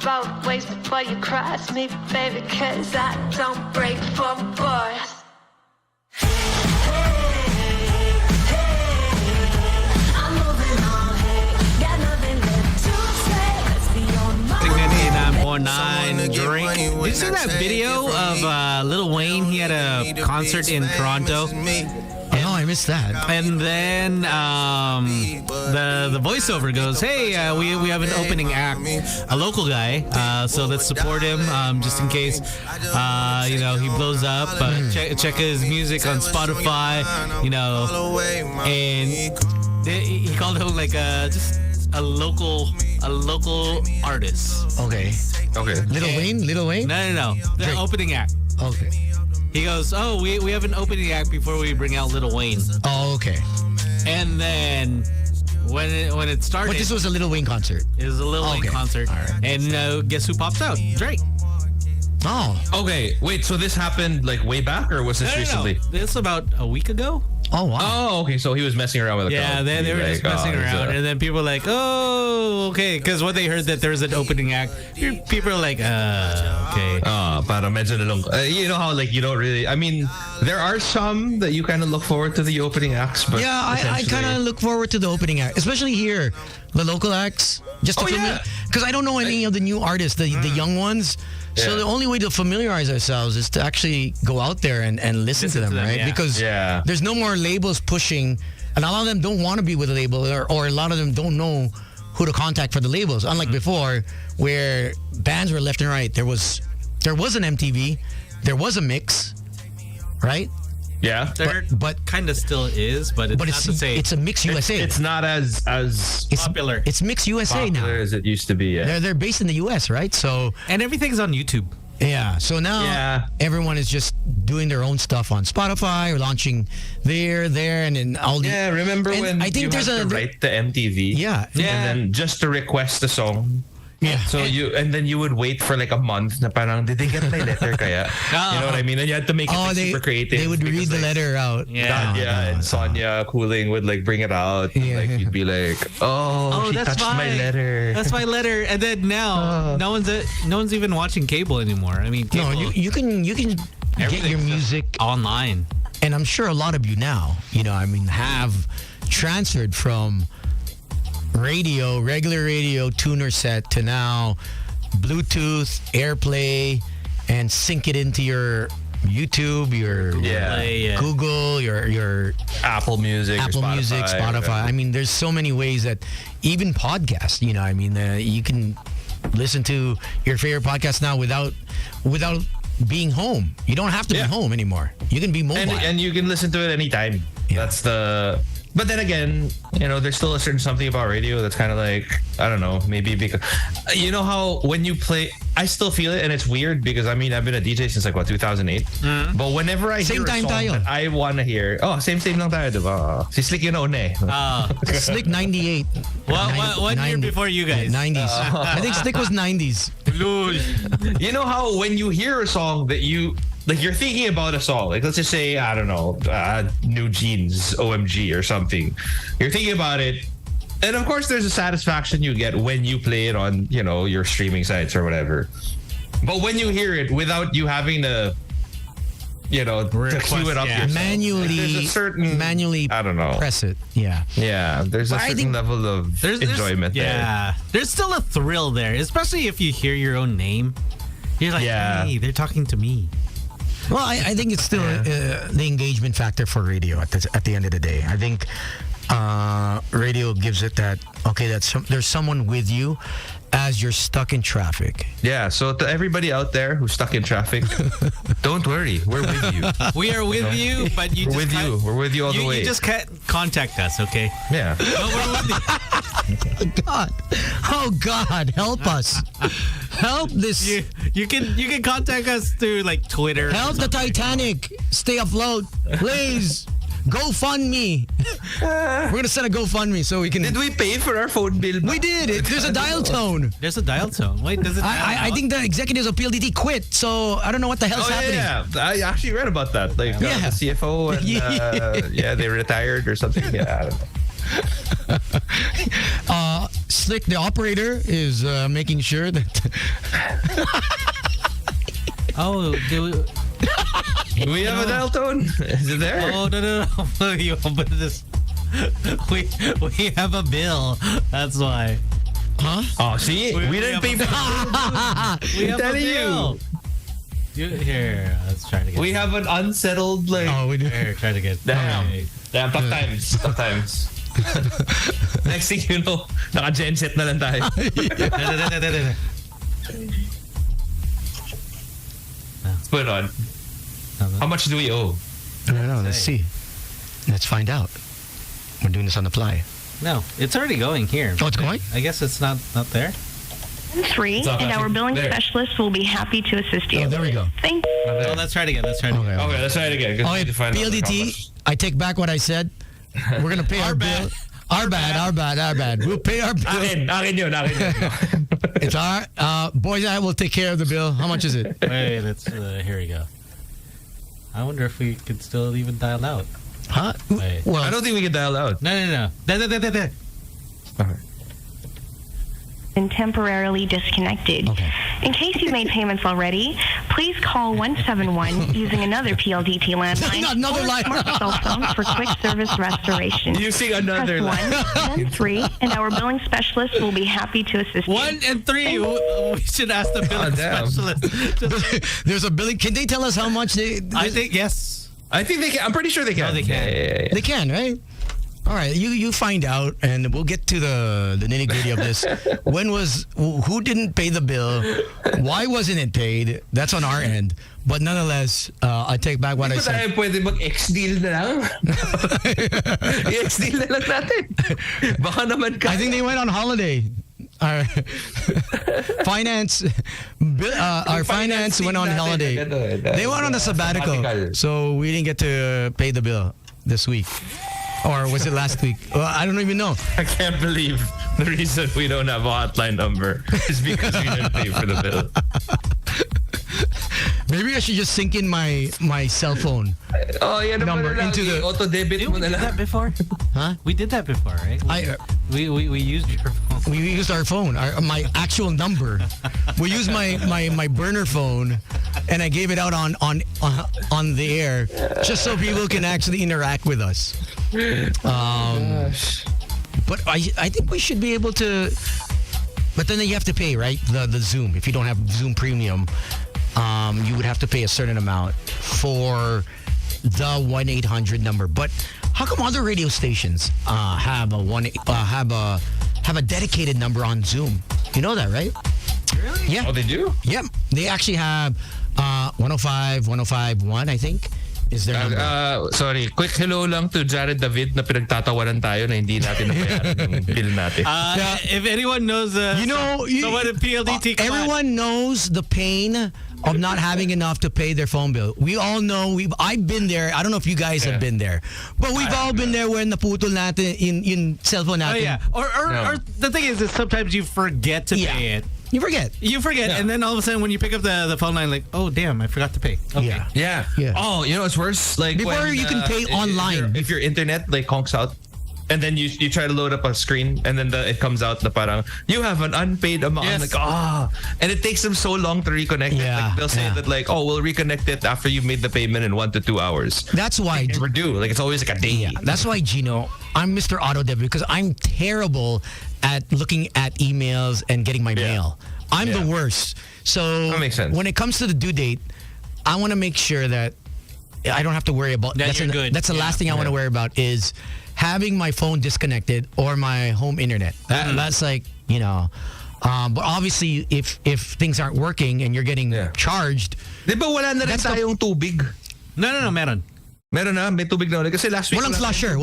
D: Both ways before you cross me, baby, 'cause I don't break for boys. I'm moving on. Got nothing left to say. Let's be on my way.
A: 89.9 drink. Did you see that video of Lil Wayne? He had a concert in Toronto.
B: Oh, I missed that.
A: And then the voiceover goes, "Hey, we have an opening act, a local guy, so let's support him just in case he blows up. Check his music on Spotify, and he called him like just a local artist.
B: Okay. Little Wayne.
A: No, the opening act.
B: Okay.
A: He goes, "Oh, we have an opening act before we bring out Lil Wayne."
B: Oh, okay.
A: And then when it started,
B: But this was a Lil Wayne concert.
A: it was a Lil Wayne concert.
B: All right.
A: And guess who pops out? Drake.
B: Oh.
F: Okay, wait, so this happened like way back or was this recently?
A: No. This about a week ago.
B: Oh, wow.
F: Oh, okay, so he was messing around with the
A: Yeah,
F: crowd.
A: they were just messing around, and then people were like, "Oh, okay," because when they heard that there was an opening act, people are like, "Okay."
F: Para medyo nalung. You know how like you don't really. I mean, there are some that you kind of look forward to the opening acts, but
B: Yeah, I kind of look forward to the opening act, especially here, the local acts. Just to because I don't know any of the new artists, the young ones. So the only way to familiarize ourselves is to actually go out there and listen to them, right?
A: yeah.
B: Because there's no more labels pushing, and a lot of them don't want to be with a label, or a lot of them don't know who to contact for the labels. Unlike before, where bands were left and right. There was an MTV, there was a mix, right?
F: yeah.
A: But kind of still is, but it's not to say
B: it's a Mix USA.
F: It's not as
B: It's
A: popular.
B: It's Mix USA now.
F: popular as it used to be. Yeah.
B: They're based in the US, right? So
A: and everything's on YouTube.
B: yeah. So now everyone is just doing their own stuff on Spotify or launching there, and then all the.
F: Yeah, remember
B: and
F: when
B: I think
F: you
B: there's
F: had to write the MTV?
B: Yeah.
F: And then just to request a song.
B: Yeah.
F: So then you would wait for like a month na parang, did they get my letter kaya? You know what I mean? And you had to make it like, super creative.
B: They would read
F: because,
B: the
F: like,
B: letter out.
F: and Sonia Cooling would like bring it out. And, like you'd be like, she
A: that's
F: touched my letter.
A: That's my letter. And then now, no one's even watching cable anymore. I mean,
B: No,
A: cable,
B: you can get your music,
A: online.
B: and I'm sure a lot of you now, have transferred from regular radio tuner set to now Bluetooth, AirPlay, and sync it into your YouTube, your Google, your
F: Apple Music,
B: Spotify. I mean, there's so many ways that even podcasts, you can listen to your favorite podcast now without being home. You don't have to be home anymore. You can be mobile.
F: And you can listen to it anytime.
B: Yeah.
F: That's the But then again, there's still a certain something about radio that's kind of like, I don't know, maybe because you know how when you play, I still feel it, and it's weird because I've been a DJ since like 2008. But whenever I hear a song that I want to hear, same lang tayo, diba? Si Slick yun una eh.
B: Slick 98.
A: What year before you guys?
B: 90s. I think Slick was 90s.
F: You know how when you hear a song that you're thinking about a song, like let's just say, I don't know, New Jeans, OMG or something. You're thinking about it, and of course there's a satisfaction you get when you play it on, your streaming sites or whatever. But when you hear it without you having to, to queue it up yourself,
B: manually
F: I don't know,
B: press it. Yeah.
F: Yeah, there's a certain level of enjoyment there.
A: Yeah, there's still a thrill there, especially if you hear your own name. You're like, hey, they're talking to me.
B: Well, I think it's still the engagement factor for radio at the end of the day. I think radio gives it that, there's someone with you as you're stuck in traffic.
F: Yeah, so to everybody out there who's stuck in traffic, don't worry, we're with you.
A: We are with you, but
F: we're with you. We're with you all the way.
A: You just can't contact us, okay?
F: Yeah.
A: We're with you.
B: God, help us. Help this.
A: You can contact us through like Twitter.
B: Help the Titanic stay afloat, please. GoFundMe. We're gonna set a GoFundMe so we can.
F: Did we pay for our phone bill?
B: We did. There's a dial tone.
A: There's a dial tone. Wait, does it?
B: I think the executives of PLDT quit, so I don't know what the hell's happening.
F: Yeah, I actually read about that. Like the CFO and they retired or something. Yeah, I don't know.
B: Slick, the operator, is making sure that.
F: Do we have a dial tone? Is it there?
A: Oh no! You open this. We have a bill. That's why.
F: Huh? Oh, see, we didn't pay for.
A: We have a bill. Here, let's try to get.
F: We have an unsettled like.
B: Oh, we do.
A: Here, try to get.
F: Damn, tough times. Next thing you know, naka-gen set na lang tayo. Let's put it on. How much do we owe?
B: I don't know. Let's see. Let's find out. We're doing this on the fly.
A: No, it's already going here.
B: Oh, it's going?
A: I guess it's not there.
G: 3, and our billing specialist will be happy to assist you.
B: Oh, there we go.
G: Thank you.
A: Oh, let's try it again.
F: Okay, let's try it again.
B: PLDT, I take back what I said. We're gonna pay our bill. Our bad. We'll pay our bill.
F: Akin yun.
B: It's our boys and I will take care of the bill. How much is it?
A: Wait, let's here we go. I wonder if we could still even dial out.
B: Huh?
A: Wait.
F: Well, I don't think we can dial out.
A: No. There.
F: Okay.
G: And temporarily disconnected.
B: Okay.
G: In case you've made payments already, please call 171 using another PLDT landline
B: Another
G: or
B: line.
G: smart cell phone for quick service restoration.
F: Using another
G: Press 1, then 3, and our billing specialist will be happy to assist you.
A: 1 and 3. We should ask the billing specialist.
B: There's a billing. Can they tell us how much they?
A: I think yes.
F: I think they can. I'm pretty sure they can.
A: Oh, they can.
F: Yeah.
B: They can, right? All right, you find out, and we'll get to the nitty gritty of this. Who didn't pay the bill? Why wasn't it paid? That's on our end. But nonetheless, I take back what I said.
F: Hindi ba tayo pwede mag-ex-deal na lang? I-ex-deal na lang natin. Baka naman
B: I think they went on holiday. Our finance went on holiday. They went on a sabbatical, so we didn't get to pay the bill this week. Or was it last week? Well, I don't even know.
F: I can't believe the reason we don't have a hotline number is because we didn't pay for the bill.
B: Maybe I should just sync in my cell phone number into the
F: auto debit.
A: Did we do that before?
B: Huh?
A: We did that before, right? We used your phone.
B: We used our phone, my actual number. We used my burner phone, and I gave it out on the air just so people can actually interact with us. But I think we should be able to. But then you have to pay, right? The Zoom. If you don't have Zoom Premium, you would have to pay a certain amount for the 1-800 number. But how come other radio stations have a dedicated number on Zoom? You know that, right?
A: Really?
B: Yeah.
F: Oh, they do?
B: Yep. They actually have 105, 105.1, I think. is their number.
F: Sorry, quick hello lang to Jared David na pinagtatawanan tayo na hindi natin nabayaran yung bill natin.
A: If anyone knows, someone at PLDT,
B: everyone knows the pain of not having enough to pay their phone bill. We all know. I've been there. I don't know if you guys have been there, but we've all been there when naputol natin in cellphone natin.
A: Or the thing is sometimes you forget to pay it.
B: You forget,
A: and then all of a sudden when you pick up the phone line, like, oh damn, I forgot to pay. Okay.
F: Yeah. Oh, you know what's worse? Like
B: before
F: when,
B: you can pay online.
F: If your internet like honks out, and then you try to load up a screen, and then it comes out na parang you have an unpaid amount.
A: Yes.
F: Like and it takes them so long to reconnect it. Like they'll say that like, oh, we'll reconnect it after you've made the payment in 1 to 2 hours.
B: That's why
F: never do. Like it's always like a day.
B: That's why, Gino, I'm Mr. Auto Debit because I'm terrible at looking at emails and getting my mail. I'm the worst. So
F: that makes sense.
B: When it comes to the due date, I want to make sure that I don't have to worry about
A: that.
B: That's the last thing I want to worry about is having my phone disconnected or my home internet. That's like, but obviously if things aren't working and you're getting charged.
F: Di ba wala na rin tayong tubig?
A: No, meron.
F: Meron na, may tubig na ulit. Kasi last week...
B: Walang flusher.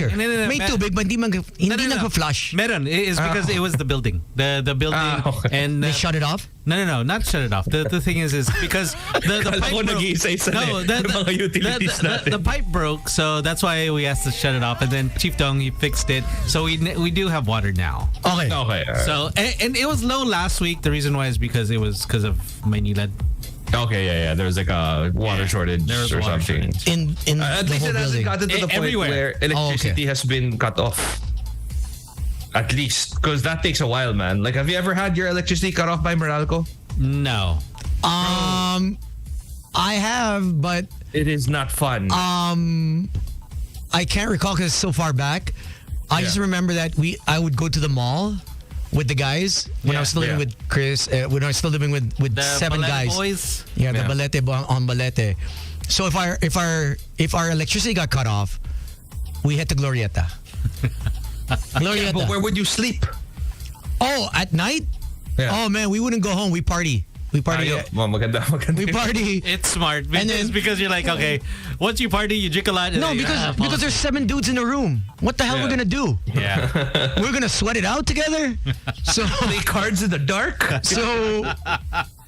A: No,
B: may tubig, but hindi nagpa-flush.
A: Meron. It's because it was the building. The building.
B: Okay.
A: And
B: they shut it off?
A: No, not shut it off. The thing is because the pipe broke. The pipe broke, so that's why we asked to shut it off. And then Chief Dong, he fixed it. So we do have water now.
B: Okay.
F: Right.
A: So, and it was low last week. The reason why is because it was because of Maynilad.
F: Okay, yeah. There was like a water shortage or something.
B: In
F: at least it hasn't gotten to the point where electricity has been cut off. At least, because that takes a while, man. Like, have you ever had your electricity cut off by Meralco?
A: No.
B: I have, but
F: it is not fun.
B: I can't recall because it's so far back. I just remember that I would go to the mall with the guys when I was still living with Chris, when I was still living with
A: the
B: 7
A: Balete
B: guys.
A: Boys?
B: The Balete on Balete. So if our electricity got cut off, we head to Glorieta.
F: Yeah, but where would you sleep?
B: Oh, at night?
F: Yeah.
B: Oh man, we wouldn't go home. We party.
F: Maganda.
B: We party.
A: It's smart because you're like, okay, once you party, you drink a lot.
B: No, because there's 7 dudes in a room. What the hell we're gonna do?
A: Yeah,
B: we're gonna sweat it out together. So
F: play cards in the dark.
B: So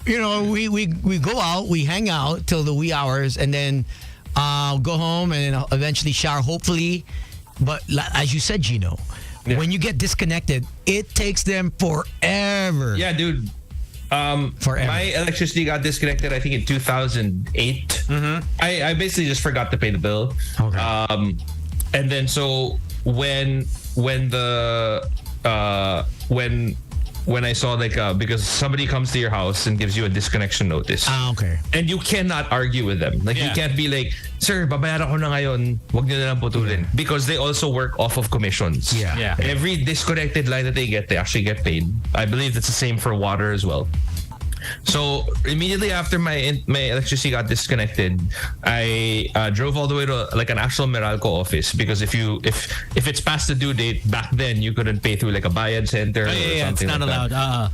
B: we go out, we hang out till the wee hours, and then go home and then eventually shower. Hopefully, but as you said, Gino, when you get disconnected, it takes them forever.
F: Yeah, dude.
B: Forever.
F: My electricity got disconnected, I think, in 2008.
A: Mm-hmm.
F: I basically just forgot to pay the bill.
B: Okay.
F: And then so when I saw because somebody comes to your house and gives you a disconnection notice.
B: Okay.
F: And you cannot argue with them. Like you can't be like, sir, babayaran ko na ngayon, wag niyo na lang putulin. Because they also work off of commissions.
B: Yeah.
F: Every disconnected line that they actually get paid. I believe it's the same for water as well. So immediately after my electricity got disconnected, I drove all the way to like an actual Meralco office because if it's past the due date, back then you couldn't pay through like a Bayad center or something.
A: It's not
F: like
A: allowed.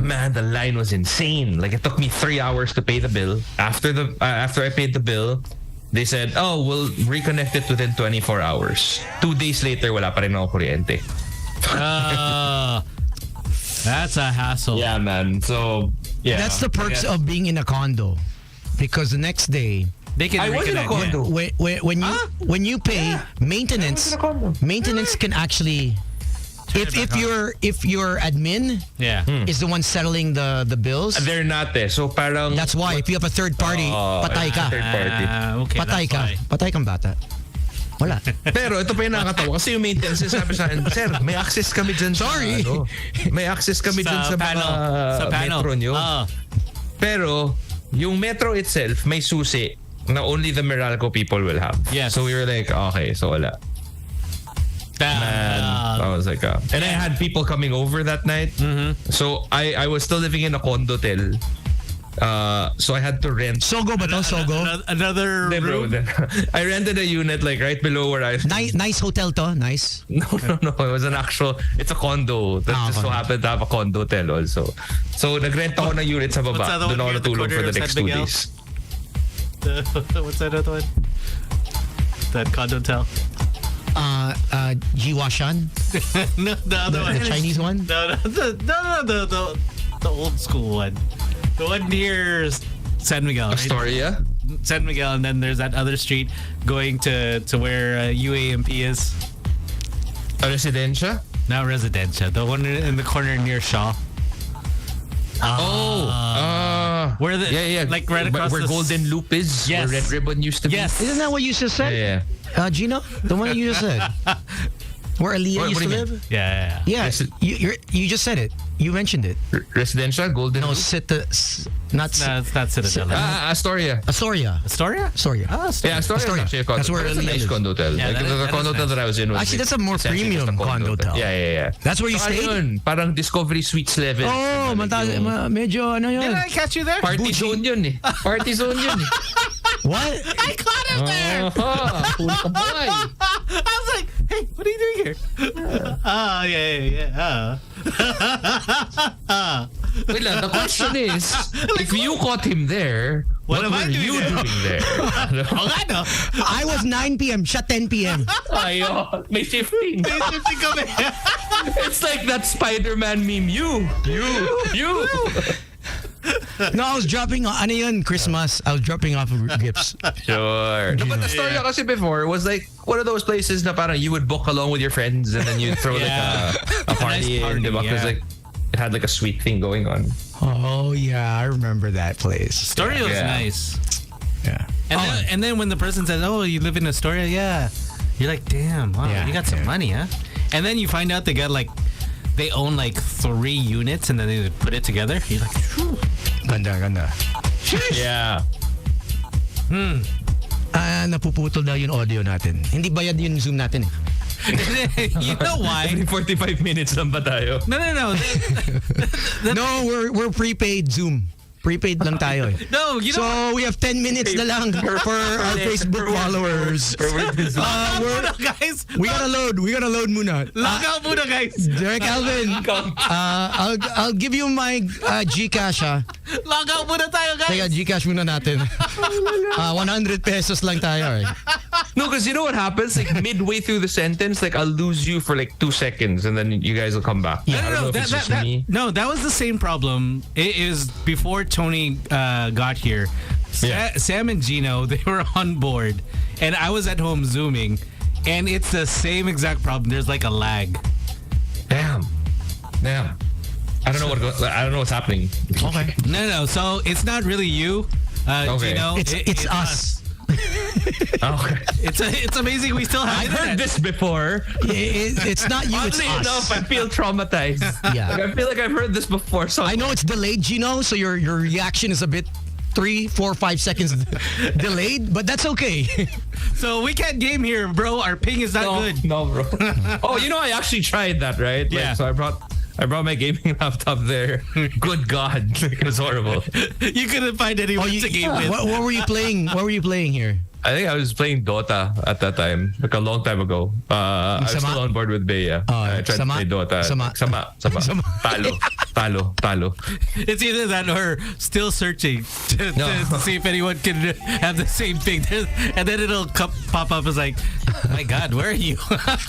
F: Man, the line was insane. Like it took me 3 hours to pay the bill. After I paid the bill, they said, "Oh, we'll reconnect it within 24 hours." 2 days later, wala pa rin ako kuryente.
A: That's a hassle.
F: Yeah, man. So
B: that's the perks of being in a condo, because the next day
A: they can.
F: I was in a condo.
B: When you pay maintenance can actually. If your admin is the one settling the bills,
F: they're not there. So parang
B: that's why if you have a third party, patay ka.
F: Third party.
A: Okay,
B: patay ka. Patay kang bata. Wala.
F: Pero ito pa yung nakakatawa kasi yung maintenance sabi sa akin, sir, may access kami dyan
B: Sorry.
F: May access kami dyan sa metro nyo. Pero yung metro itself may susi na only the Meralco people will have.
A: Yes.
F: So we were like, okay, so wala. Man, I was like, and I had people coming over that night.
A: Mm-hmm.
F: So I was still living in a condotel. So I had to rent.
B: Sogo ba to? Sogo?
A: Another room?
F: I rented a unit like right below where I...
B: Nice hotel to? Nice?
F: No. It was it's a condo that just so happened to have a condo hotel also. So nagrent ako ng unit sa baba. Doon ako natulog for the next 2 days.
A: What's that other one? that condo hotel?
B: Jiwashan,
A: No, the other one.
B: the Chinese one.
A: No, the old school one. The one near San Miguel. Right?
F: Astoria?
A: San Miguel, and then there's that other street going to where UAMP is.
F: A Residencia?
A: Not Residencia. The one in the corner near Shaw. Where the
F: yeah.
A: like right across
F: where
A: the
F: Golden Loop is,
A: Yes.
F: where Red Ribbon used to be.
A: Yes.
B: Isn't that what you just said?
F: Yeah.
B: Gino, the one you just said. Where Aaliyah
F: What
B: used
F: do
B: to
F: you mean?
B: live?
A: Yeah.
B: Yeah,
F: Yes.
B: you just said it. You mentioned it.
F: Residential, Golden
B: No,
F: Loop?
B: not
A: No, it's not Citadel.
F: Astoria.
B: Astoria.
A: Astoria?
B: Astoria.
A: Ah, Astoria.
F: Yeah, Astoria is
B: Astoria.
F: actually a condo.
B: That's where
F: It's a
B: Aaliyah
F: nice
B: lives.
F: condo hotel.
A: Yeah,
F: Like,
A: that-
F: the
A: that
F: condo
A: is
F: hotel
A: nice.
F: that I was in was
B: Actually, that's a more
F: essentially just
B: premium
F: condo
B: condo hotel.
F: Yeah.
B: That's where you
F: So,
B: stayed?
F: yun, parang Discovery Suites level.
B: Oh, medyo ano yun?
A: Did I catch you there?
F: Party zone yun eh. Party zone yun eh.
B: What?
A: I caught him there.
F: Cool ka boy.
A: I was like, hey, what are you doing here? Oh, yeah.
F: Wait lang, the question is, if you caught him there, what
A: am
F: were
A: I doing
F: you
A: there?
F: doing there?
A: Oh, I know.
B: I was 9 p.m. Siya 10 p.m.
F: Ayo, may shifting.
A: May shifting kami.
F: It's like that Spider-Man meme. You.
B: No, I was dropping ano yun, Christmas. I was dropping off gifts.
F: Sure. No, but the story kasi before was like one of those places na parang you would book along with your friends and then you throw
A: Yeah.
F: like a party
A: nice party,
F: in, diba? Because
A: yeah.
F: like it had like a sweet thing going on.
B: Oh yeah, I remember that place.
A: Astoria was
F: Yeah.
A: nice.
B: Yeah.
A: And then when the person says, oh, you live in Astoria? Yeah. You're like, damn, wow,
B: Yeah,
A: you got some
B: yeah.
A: money, huh? And then you find out they own like 3 units and then they put it together. You're like, phew.
B: Ganda.
F: Yeah.
B: Napuputol daw yung audio natin. Hindi bayad yung Zoom natin eh.
A: You know why?
F: 45 minutes lang ba tayo?
A: No.
B: No, we're prepaid Zoom. Prepaid lang tayo eh.
A: No, you know
B: So we have 10 minutes na lang for our Facebook followers.
A: Log out muna, guys.
B: We gotta load muna.
A: Log out muna, guys.
B: Derek Alvin, I'll give you my Gcash ha.
A: Log out muna tayo,
B: Teka,
A: guys.
B: Gcash muna natin. 100 pesos lang tayo eh.
F: No, because you know what happens? Like midway through the sentence, like I'll lose you for like 2 seconds and then you guys will come back. I don't know if it's just me.
A: No, that was the same problem. It is before Tony got here.
F: Yeah.
A: Sam and Gino, they were on board, and I was at home zooming, and it's the same exact problem. There's like a lag.
F: Damn. I don't know what's happening.
B: Okay.
A: No. So it's not really you,
F: Okay.
A: Gino.
B: It's us.
F: Okay.
A: It's amazing we still have
F: I've
A: internet.
F: heard this before.
B: It's not you, it's
F: Oddly
B: us.
F: enough, I feel traumatized.
B: Yeah.
F: Like, I feel like I've heard this before. So
B: I know it's delayed, Gino, so your reaction is a bit 3, 4, 5 seconds delayed, but that's okay.
A: So we can't game here, bro. Our ping is not good.
F: No, bro. Oh, you know, I actually tried that, right? Like,
A: Yeah.
F: So I brought my gaming laptop there. Good God, it was horrible.
A: You couldn't find anyone to game with.
B: What were you playing? What were you playing here?
F: I think I was playing Dota at that time, like a long time ago. I was
B: Sama?
F: still on board with Bea. I tried
B: sama?
F: to play Dota.
B: Sama.
F: Sama. Talo.
A: It's either that or still searching to see if anyone can have the same thing. And then it'll pop up as like, my God, where are you?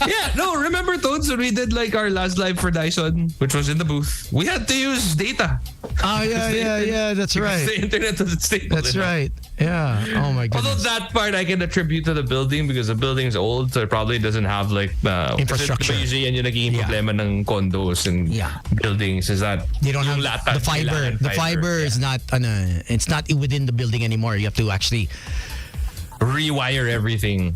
F: Yeah, no, remember Toads when we did like our last live for Dyson, which was in the booth? We had to use data.
B: Oh, yeah, that's
F: Because
B: right.
F: the internet doesn't stable
B: That's
F: enough.
B: right. Yeah. Oh, my
F: Although
B: goodness.
F: that part I can attribute to the building because the building's old, so it probably doesn't have like
B: Infrastructure.
F: Kasi usually yan yung naging
B: Yeah.
F: problema ng condos and
B: Yeah.
F: buildings is that
B: They don't have
F: yung lata-
B: the fiber.
F: kailangan
B: The fiber is not, it's not within the building anymore. You have to actually
F: rewire everything.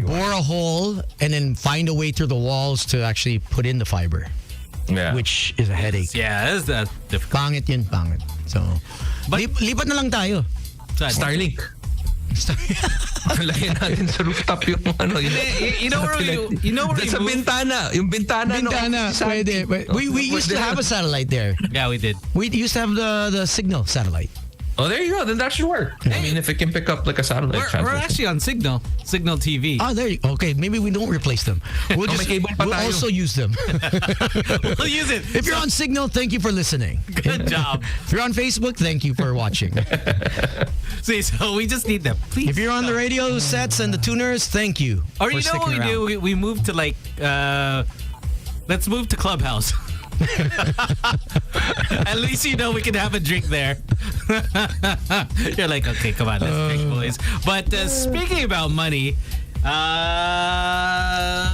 B: bore a hole and then find a way through the walls to actually put in the fiber,
F: Yeah.
B: which is a headache.
A: Yeah, that's that difficult.
B: Pangit yun, pangit. So, lipat na lang tayo.
F: Starlink. Lagyan natin sa rooftop yung ano.
A: You know where we
F: Sa
A: moved?
F: bintana. Yung bintana.
B: Bintana, pwede. We used to have a satellite there.
A: Yeah, we did.
B: We used to have the signal satellite.
F: Oh, there you go. Then that should work. I mean, if it can pick up like a satellite
A: We're
F: transmission.
A: actually on Signal TV.
B: Oh, there you okay. Maybe we don't replace them. We'll,
F: may cable pa
B: we'll
F: tayo.
B: also use them.
A: We'll use it.
B: If you're on Signal, thank you for listening.
A: Good job.
B: If you're on Facebook, thank you for watching.
A: See, so we just need them. Please.
B: If you're on the radio sets and the tuners, thank you.
A: Or
B: for
A: you know what we
B: sticking
A: do?
B: around.
A: We move to like, let's move to Clubhouse. At least you know we can have a drink there. You're like, okay, come on, let's drink, boys. But speaking about money, are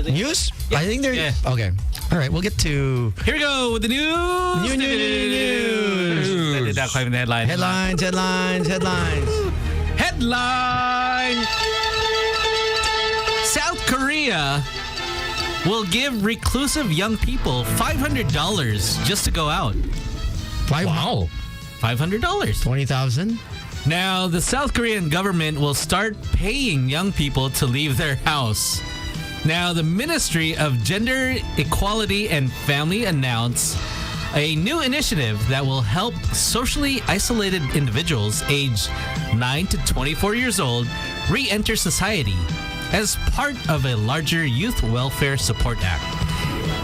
A: they
B: News?
A: Yeah.
B: I think they're
A: Yeah.
B: okay. All right, we'll get to
A: Here we go with the news.
B: News.
A: I did not quite even the headline.
B: headlines.
A: Headline. South Korea will give reclusive young people $500 just to go out.
B: Wow.
A: $500.
B: 20,000.
A: Now, the South Korean government will start paying young people to leave their house. Now, the Ministry of Gender Equality and Family announced a new initiative that will help socially isolated individuals aged 9 to 24 years old re-enter society as part of a larger Youth Welfare Support Act.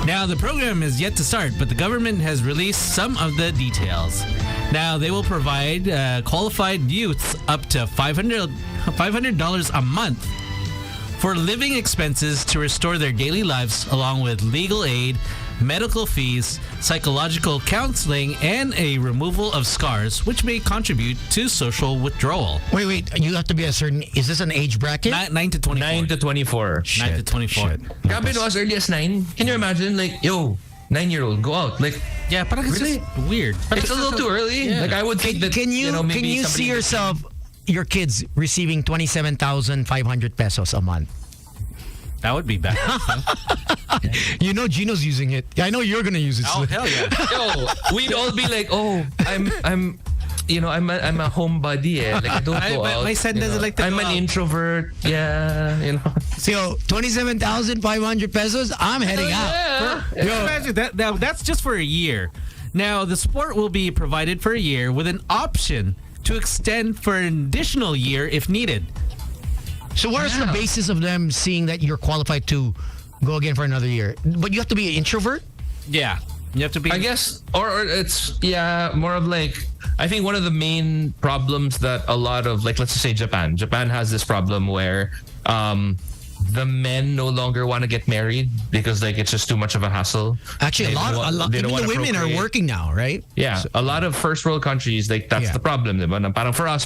A: Now, the program is yet to start, but the government has released some of the details. Now, they will provide qualified youths up to $500 a month for living expenses to restore their daily lives, along with legal aid, medical fees, psychological counseling, and a removal of scars, which may contribute to social withdrawal.
B: Wait. You have to be a certain. Is this an age bracket?
A: 9 to 24.
F: 9 to 24.
A: 9 to 24.
B: Shit.
F: Grabe no, as early as 9. Can you imagine? Like, yo, 9-year-old, go out. Like,
A: Yeah, parang it's
F: Really?
A: just weird. Parang
F: it's a little too early.
A: Yeah.
F: Like, I would think that,
B: Can you
F: maybe
B: can you
F: somebody-
B: see yourself, your kids receiving 27,500 pesos a month?
A: That would be bad.
B: You know Gino's using it. I know you're gonna use it.
A: Oh, hell yeah.
F: Yo, we'd all be like, oh, I'm a homebody. Like, I don't go out.
A: my son
F: you
A: doesn't
F: know.
A: like to
F: I'm
A: go
F: an
A: out.
F: introvert. Yeah, you know.
B: So 27,500 pesos. I'm heading out.
F: Yeah.
A: Imagine that. Now, that's just for a year. Now, the support will be provided for a year with an option to extend for an additional year if needed.
B: So what is the
F: Yeah.
B: basis of them seeing that you're qualified to go again for another year? But you have to be an introvert?
A: Yeah. You have to be.
F: I guess, or it's, more of like, I think one of the main problems that a lot of, like, let's just say Japan has this problem where the men no longer want to get married because, like, it's just too much of a hassle.
B: Actually,
F: They
B: a lot.
F: they
B: Even
F: don't
B: the
F: wanna
B: women are
F: procreate.
B: working now, right?
F: Yeah, a lot of first world countries, like, that's
B: Yeah.
F: the problem, diba? Na parang for us,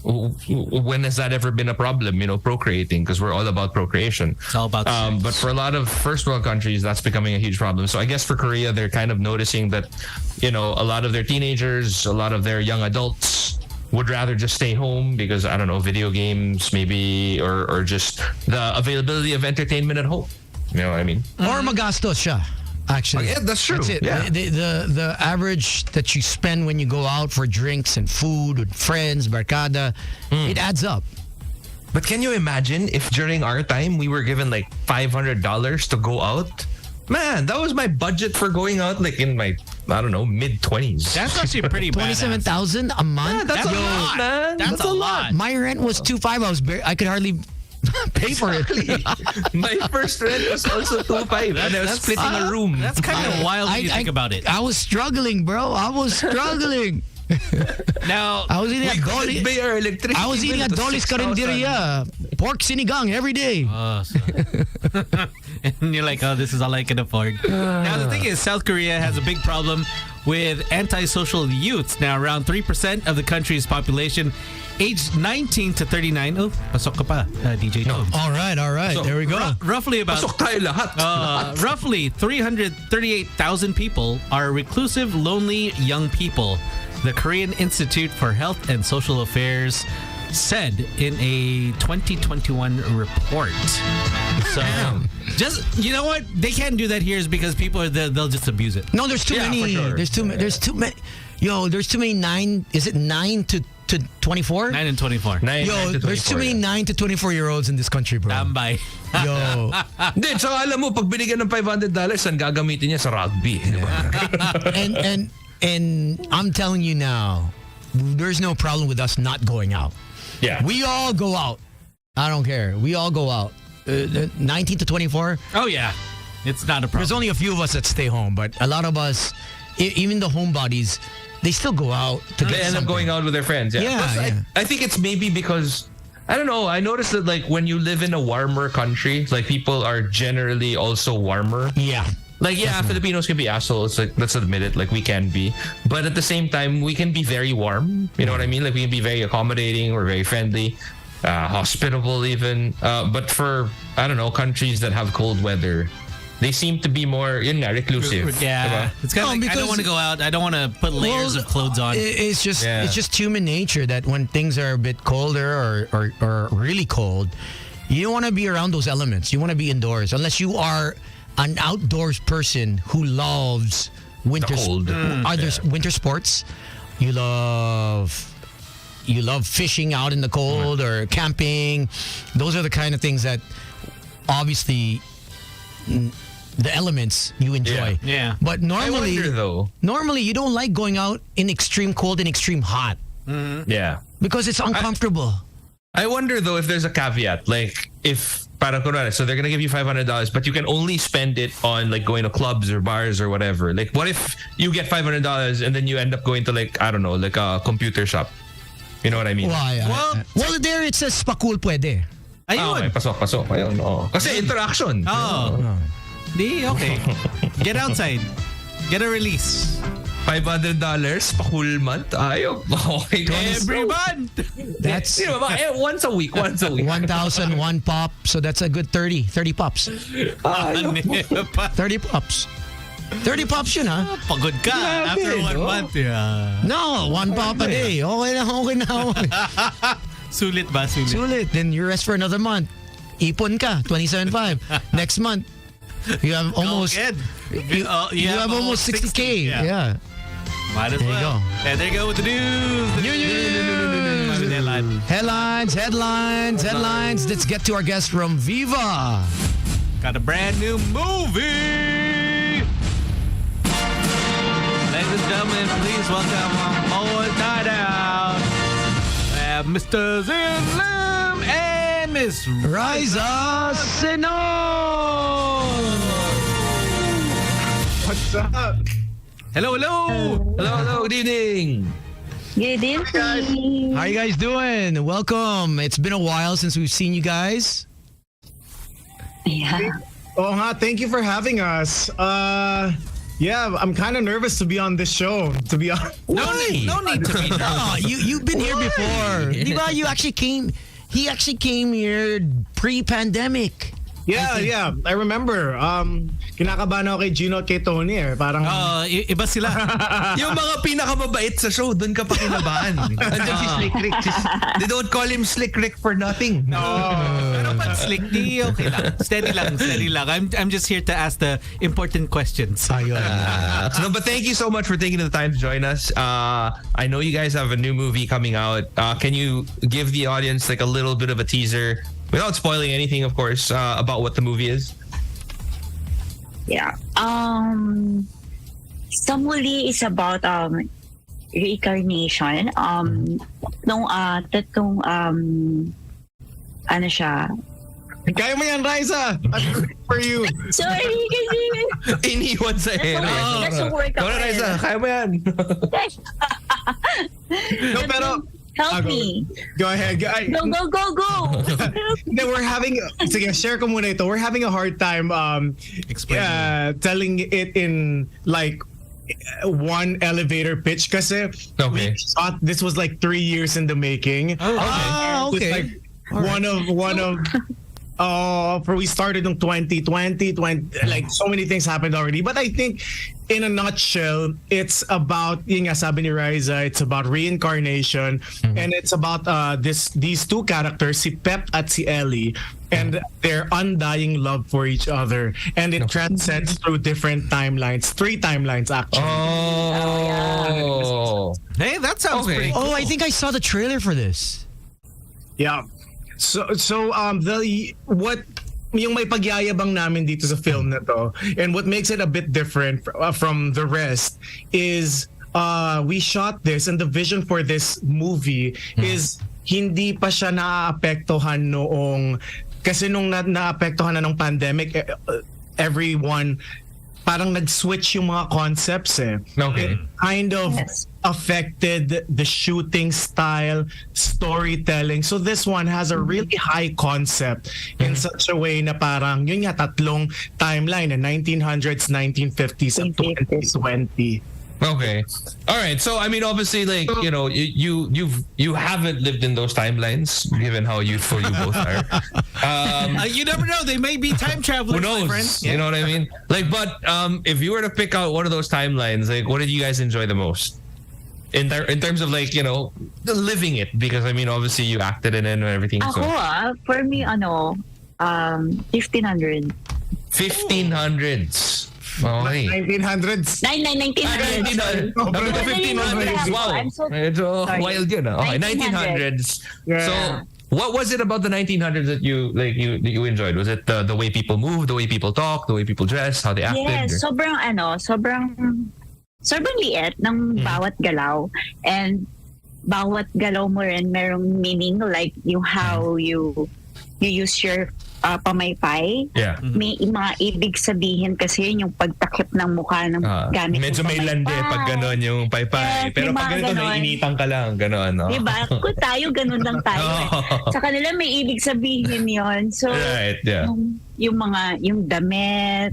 F: when has that ever been a problem, procreating? Because we're all about procreation.
A: It's all about sex.
F: But for a lot of first world countries, that's becoming a huge problem. So I guess for Korea, they're kind of noticing that, a lot of their teenagers, a lot of their young adults would rather just stay home because, I don't know, video games maybe, or just the availability of entertainment at home. You know what I mean?
B: Or magastos siya. Actually,
F: Yeah, that's true.
B: That's it.
F: Yeah.
B: The average that you spend when you go out for drinks and food with friends, barkada, it adds up.
F: But can you imagine if during our time we were given like $500 to go out? Man, that was my budget for going out, like in my, I don't know, mid-20s.
A: That's actually pretty bad.
B: 27,000 a month.
F: Yeah, that's a lot, man.
A: That's a lot.
B: My rent was 2,500. I could hardly pay for it.
F: My first rent was also 2,500 and I was splitting a room.
A: That's kind of wild when you think about it.
B: I was struggling, bro. I was struggling.
A: Now,
B: I was eating
F: We
B: a
F: couldn't
B: Dolly.
F: pay our electricity
B: I was eating
F: bill
B: a
F: to
B: Dolly's
F: 6,000.
B: Carinderia. Pork sinigang every day.
A: and you're like, oh, this is all I can afford. Now, the thing is, South Korea has a big problem with antisocial youths. Now, around 3% of the country's population aged 19 to 39. Oh, pasok ka pa, DJ Tones.
B: All right.
F: So,
B: There we go.
A: Roughly about
F: Pasok tayo lahat.
A: roughly 338,000 people are reclusive, lonely young people. The Korean Institute for Health and Social Affairs said in a 2021 report. So, just, you know what? They can't do that here is because people they'll just abuse it.
B: No, there's too
F: Yeah,
B: many.
F: for sure.
B: There's too many. Yo, there's too many 9. Is it 9 to 24?
A: 9 and 24.
B: Yo, there's too many 9 to 24-year-olds in this country, bro.
A: Tambay.
B: Yo,
F: Hindi, so alam mo, pag binigyan ng $500, saan gagamitin niya sa rugby? Di ba?
B: and I'm telling you now, there's no problem with us not going out.
F: Yeah.
B: We all go out. I don't care. We all go out. 19 to 24.
A: Oh, yeah. It's not a problem.
B: There's only a few of us that stay home, but a lot of us, even the homebodies, they still go out to
F: They
B: get
F: end up
B: something.
F: going out with their friends. Yeah.
B: Yeah,
F: Plus,
B: yeah.
F: I think it's maybe because I don't know. I noticed that like when you live in a warmer country, like people are generally also warmer.
B: Yeah.
F: Like Filipinos can be assholes. Like let's admit it. Like we can be, but at the same time we can be very warm. You know what I mean? Like we can be very accommodating. We're very friendly, hospitable even. But for I don't know countries that have cold weather, they seem to be more reclusive.
A: Yeah.
F: Diba?
A: It's kind of like, I don't want to go out. I don't want to put layers of clothes on.
B: It's just
F: Yeah.
B: it's just human nature that when things are a bit colder or really cold, you don't want to be around those elements. You want to be indoors unless you are an outdoors person who loves winter
F: The cold.
B: winter sports. You love fishing out in the cold or camping. Those are the kind of things that obviously the elements you enjoy.
A: Yeah.
B: But normally
F: I wonder though.
B: normally you don't like going out in extreme cold and extreme hot
F: Yeah.
B: because it's uncomfortable.
F: I wonder though if there's a caveat, like if para kunwari, so they're gonna give you $500, but you can only spend it on like going to clubs or bars or whatever. Like, what if you get $500 and then you end up going to like I don't know, like a computer shop? You know what I mean?
B: Why? Well, there it says pakul pwede.
F: Okay, pasok. Ayun, oo. Kasi interaction.
A: Oh. Di, okay. Get outside. Get a release.
F: $500 pa whole month. Ayok. Okay.
A: Every month.
B: That's
F: You know, once a week.
B: 1,001 pop, so that's a good 30 pops. 30 pops. 30 pops yun, ha?
A: Pagod ka after 1 month. Yeah.
B: No, 1 pop a day. Okay na.
A: Sulit ba? Sulit.
B: Sulit. Then you rest for another month. Ipon ka, 27.5. Next month, you have almost
A: Go again.
B: you have almost 60K. Yeah.
A: Might as
B: There you
A: well.
B: go.
A: And there you go with the news.
B: Headlines. Let's get to our guest from Viva.
A: Got a brand new movie. Ladies and gentlemen, please welcome on board Night Out. We have Mr. Zin Lim and Miss
B: Riza Sino.
H: What's up?
A: Hello.
F: Hello. Good evening.
I: Good evening.
B: How you guys doing? Welcome. It's been a while since we've seen you guys.
I: Yeah.
H: Oh, thank you for having us. Yeah, I'm kind of nervous to be on this show, to be honest.
A: No need to be
B: No, you've been here before. Diba? He actually came here pre-pandemic.
H: Yeah. I remember. Kinakabahan ako kay Gino at kay Tony Parang...
A: iba sila.
F: Yung mga pinakamabait sa show, doon ka pa kinabahan. Andiyan si Slick Rick. They don't call him Slick Rick for nothing.
A: Pero pag slick, di okay lang. Steady lang. I'm just here to ask the important questions.
F: But thank you so much for taking the time to join us. I know you guys have a new movie coming out. Can you give the audience like a little bit of a teaser, without spoiling anything, of course, about what the movie is?
I: Yeah. Stumuli is about reincarnation. Tatlong ano siya.
H: Kaya mo yan, Riza! I'm rooting for you.
I: Sorry kasi
F: Iniwan sa ere.
I: nasa work ako.
F: Ikaw na, Raisa. Kaya mo yan.
H: No, pero...
I: Help me.
H: Go ahead.
I: Go.
H: No, we're having... Sige, share ko muna ito. We're having a hard time telling it in like one elevator pitch kasi we thought this was like 3 years in the making.
B: Oh, okay.
H: It's like one of we started in 2020, like so many things happened already. But I think in a nutshell, it's about, yun nga sabi ni Riza, it's about reincarnation, and it's about these two characters, si Pep at si Ellie, and their undying love for each other, and it transcends through different timelines, 3 timelines actually.
F: Oh.
A: Hey, that sounds pretty cool.
B: Oh, I think I saw the trailer for this.
H: Yeah. So what yung may pagyayabang namin dito sa film na to, and what makes it a bit different from the rest is we shot this, and the vision for this movie is hindi pa siya naapektuhan noong, kasi nung naapektuhan na ng pandemic, everyone parang nag-switch yung mga concepts eh.
F: Okay.
H: It kind of affected the shooting style, storytelling. So this one has a really high concept in such a way na parang yun nga, tatlong timeline, 1900s, 1950s, and 2020.
F: Okay. All right. So I mean, obviously, like, you know, you haven't lived in those timelines, given how youthful you both are.
A: You never know. They may be time travelers.
F: Who knows?
A: My friend.
F: You know what I mean? Like, but if you were to pick out one of those timelines, like, what did you guys enjoy the most? In terms of, like, you know, living it, because I mean, obviously you acted in it and everything.
I: Ako for me, 1500.
F: 1500s. Okay.
H: 1900s.
I: 1900.
F: Sabi ko 1500s. Wow.
I: I'm so
F: Medyo
I: sorry.
F: wild yun. Okay, 1900s.
H: Yeah.
F: So, what was it about the 1900s that you enjoyed? Was it the way people moved, the way people talk, the way people dress, how they acted?
I: Yes, sobrang liit ng bawat galaw, and bawat galaw mo rin merong meaning, like yung how you use your pamaypay.
F: Yeah.
I: May mga ibig sabihin kasi yun yung pagtakip ng mukha ng gamit
F: medyo
I: ng
F: may
I: pamaypay.
F: lande pag gano'n yung paypay.
I: Yes,
F: Pero
I: may
F: pag
I: mga
F: ganito,
I: ganon.
F: naiinitan ka lang. Gano'n, no?
I: Diba? Kung tayo, ganun lang tayo. Sa kanila may ibig sabihin yon. So,
F: Right, yeah.
I: yung damit,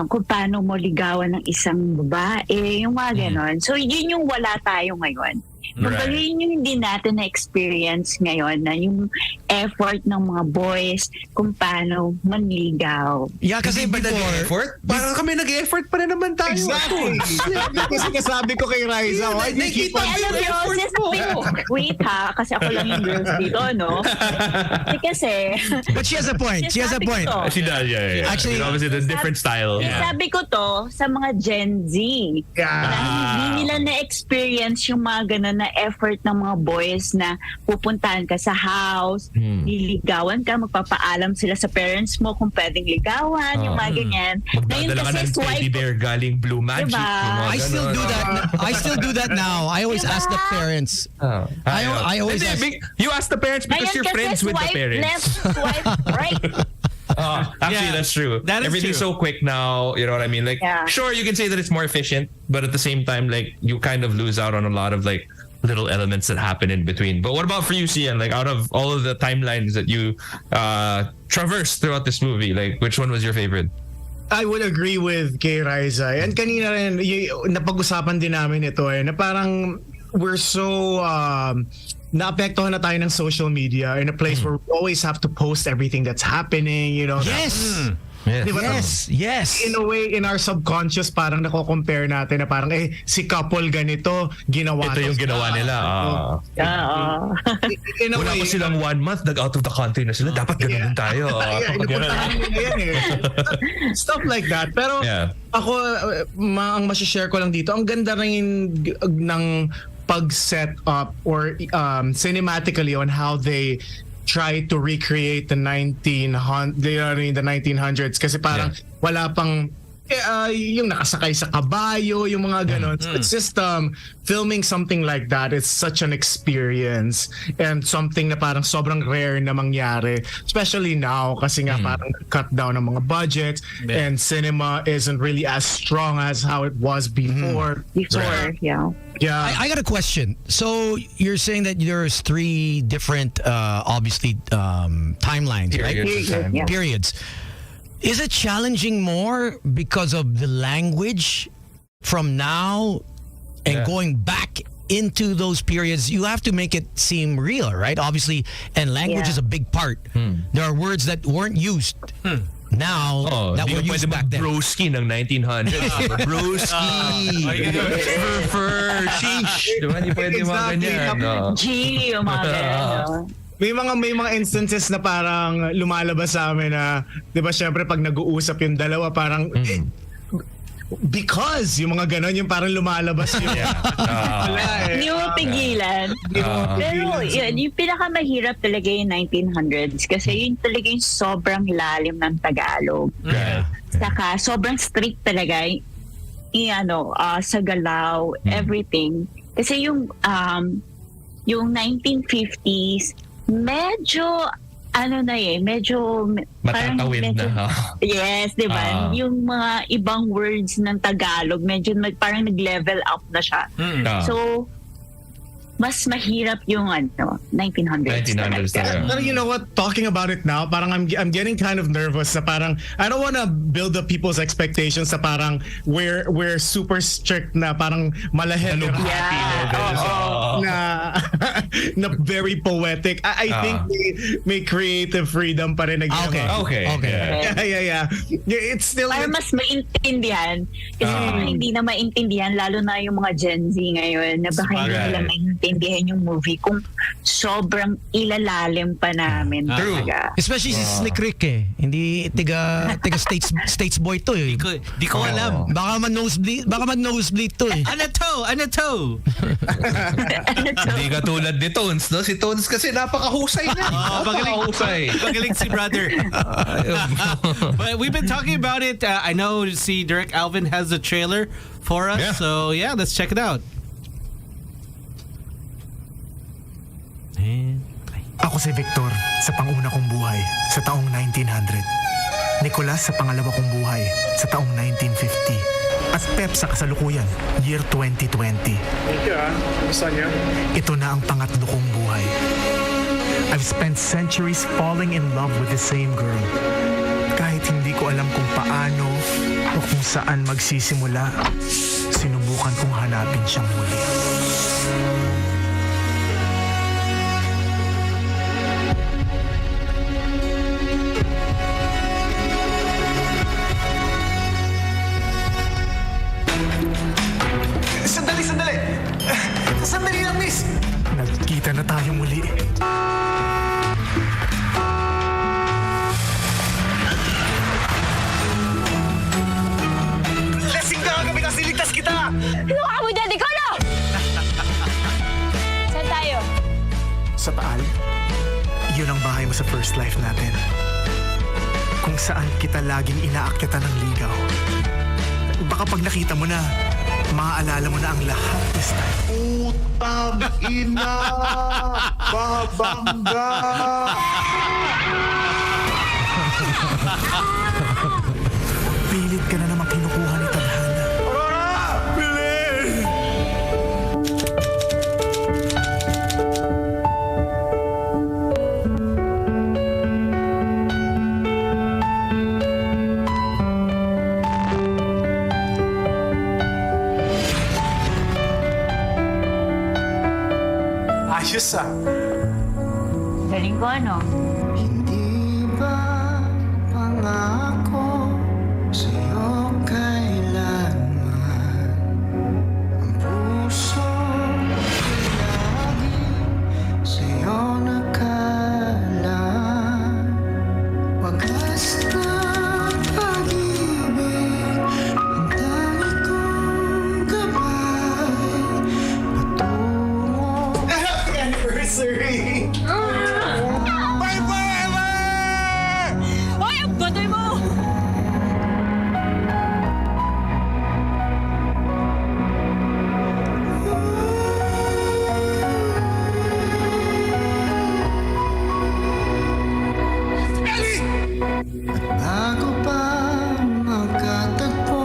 I: kung paano mo ligawan ng isang babae, yung mga ganon. So, yun yung wala tayo ngayon. Kumbaga, yun yung hindi natin na-experience ngayon, na yung effort ng mga boys kung paano manligaw.
B: Yeah, kasi
F: Hindi ba
B: before,
F: nag-effort? Parang kami nag-effort pa rin naman tayo.
H: Exactly. Kasi kasabi ko kay Riza, why do you keep on
I: Alam nyo, wait ha, kasi ako lang yung girls dito, no? Kasi,
B: but she has a point. She has a point.
F: She does, yeah.
B: Actually,
F: I mean, obviously, the different style.
I: sabi ko to sa mga Gen Z.
H: Yeah.
I: Na hindi nila na-experience yung mga ganun na effort ng mga boys na pupuntahan ka sa house, liligawan ka, magpapaalam sila sa parents mo kung pwedeng ligawan, yung mga ganyan. Ngayon
F: Magdadala ka
I: kasi
F: ng teddy bear galing Blue Magic.
I: Diba?
F: yung mga
B: I still
F: ganon.
B: do that. I still do that now. I always ask the parents. I always ask.
F: You ask the parents because
I: ngayon
F: you're
I: kasi
F: friends with the
I: swipe
F: parents.
I: left, swipe right.
F: Actually, that's true.
A: That is
F: Everything's
A: true.
F: so quick now. You know what I mean? Like,
I: Yeah.
F: sure, you can say that it's more efficient, but at the same time, like, you kind of lose out on a lot of, like, little elements that happen in between. But what about for you, Sian? Like, out of all of the timelines that you traversed throughout this movie, like, which one was your favorite?
H: I would agree with kay Riza. And kanina rin, napag-usapan din namin ito na parang we're so naapektuhan na tayo ng social media in a place where we always have to post everything that's happening, you know.
B: Yes.
H: Diba?
B: Yes.
H: In a way, in our subconscious, parang nako-compare natin na parang, si couple ganito, ginawa
F: Ito
H: to
F: yung
H: sila.
F: ginawa nila.
H: In a
F: Wala
H: way,
F: pa silang 1 month, nag-out of the country na sila. Dapat ganun din tayo.
H: Inupuntahan nila yan Stuff like that. Pero
F: Yeah.
H: ako, ang masishare ko lang dito, ang ganda rin ng pag-set up or cinematically on how they try to recreate the 1900s kasi parang wala pang yung nakasakay sa kabayo, yung mga ganon. So it's just filming something like that. It's such an experience and something na parang sobrang rare na mangyari. Especially now kasi nga parang cut down ng mga budgets and cinema isn't really as strong as how it was before.
I: Yeah.
H: Yeah.
B: I got a question. So you're saying that there's 3 different, obviously, timelines, right?
I: Yeah.
B: Periods. Is it challenging more because of the language from now and going back into those periods? You have to make it seem real, right? Obviously, and language is a big part. There are words that weren't used now that were used back then.
F: Broski ng 1900s. Broski. Fur. Sheesh. Diba? Hindi pwede mga ganyan. No.
I: G, yung mga ganyan.
H: May mga instances na parang lumalabas sa amin na, 'di ba, syempre pag nag-uusap yung dalawa parang because yung mga ganon yung parang lumalabas yun.
I: Hindi mo pigilan. Pero yun, yung pinakamahirap talaga yung 1900s kasi yun talaga yung sobrang lalim ng Tagalog. Saka sobrang strict talaga. sa galaw, everything. Kasi yung 1950s, medyo medyo
F: Matatawid
I: medyo,
F: na.
I: yes, di ba? Yung mga ibang words ng Tagalog, medyo parang nag-level up na siya. So, mas mahirap yung 1900s.
F: 1900s talaga.
H: But you know what? Talking about it now, parang I'm getting kind of nervous sa parang I don't wanna build up people's expectations sa parang we're super strict na parang malahed na na very poetic. I think may creative freedom pa rin
F: Okay.
H: Yeah. It's still
I: Para mas maintindihan. Kasi hindi na maintindihan, lalo na yung mga Gen Z ngayon, na baka hindi nila maintindihan yung movie kung sobrang ilalalim pa namin. Talaga.
B: Especially si Slick Rick Hindi tiga States boy to
A: Di ko alam.
B: Baka man nosebleed to
A: Ano to?
F: Hindi ka tulad ni Tones, no? Si Tones kasi napakahusay na. Napakahusay.
A: Magaling si brother. But we've been talking about it. I know Direct Alvin has a trailer for us.
F: Yeah.
A: So yeah, let's check it out.
J: Ako si Victor sa panguna kong buhay sa taong 1900. Nicolas sa pangalawa kong buhay sa taong 1950. At Pep sa kasalukuyan, year 2020.
H: Thank you, Gusto niyo?
J: Ito na ang pangatlo kong buhay. I've spent centuries falling in love with the same girl. Kahit hindi ko alam kung paano o kung saan magsisimula, sinubukan kong hanapin siyang muli. Sandali lang, miss! Nagkita na tayo muli. Lasing na kami kasi ligtas kita!
K: Luka mo dyan, ikaw na! Saan tayo?
J: Sa Taal, yun ang bahay mo sa first life natin. Kung saan kita laging inaakyatan ng ligaw. Baka pag nakita mo na, maaalala mo na ang lahat this time.
E: Utang ina! Babangga!
J: Pilit ka na naman kinukuha ni Tadhana.
E: Aurora! Bilis!
J: Ayos
I: Galing ko
E: Hindi ba pangako sa'yo kailanman ang puso lagi sa'yo nakalaan? Wagas na pag-ibig ang dami kong gabay patungo.
H: Happy anniversary!
K: Hoy, ang baday mo!
E: Bago pa magkatagpo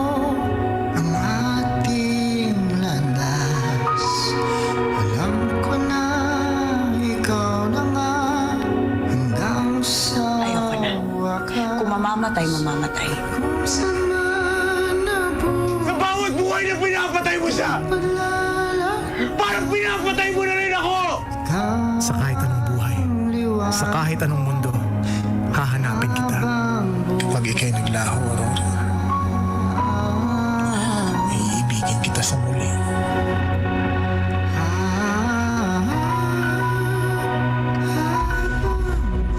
E: ang ating landas, alam ko na ikaw na nga hanggang sa
I: Ayoko na.
E: wakas.
I: Kung mamamatay.
E: Kung saan man nabuhay
H: Sa bawat buhay na pinapatay mo siya! Parang pinapatay mo na rin ako!
E: ka
J: Sa kahit anong buhay, sa kahit anong mundo, hahanapin kita. Pag ika'y naglaho, Aurora, iibigin kita sa muli.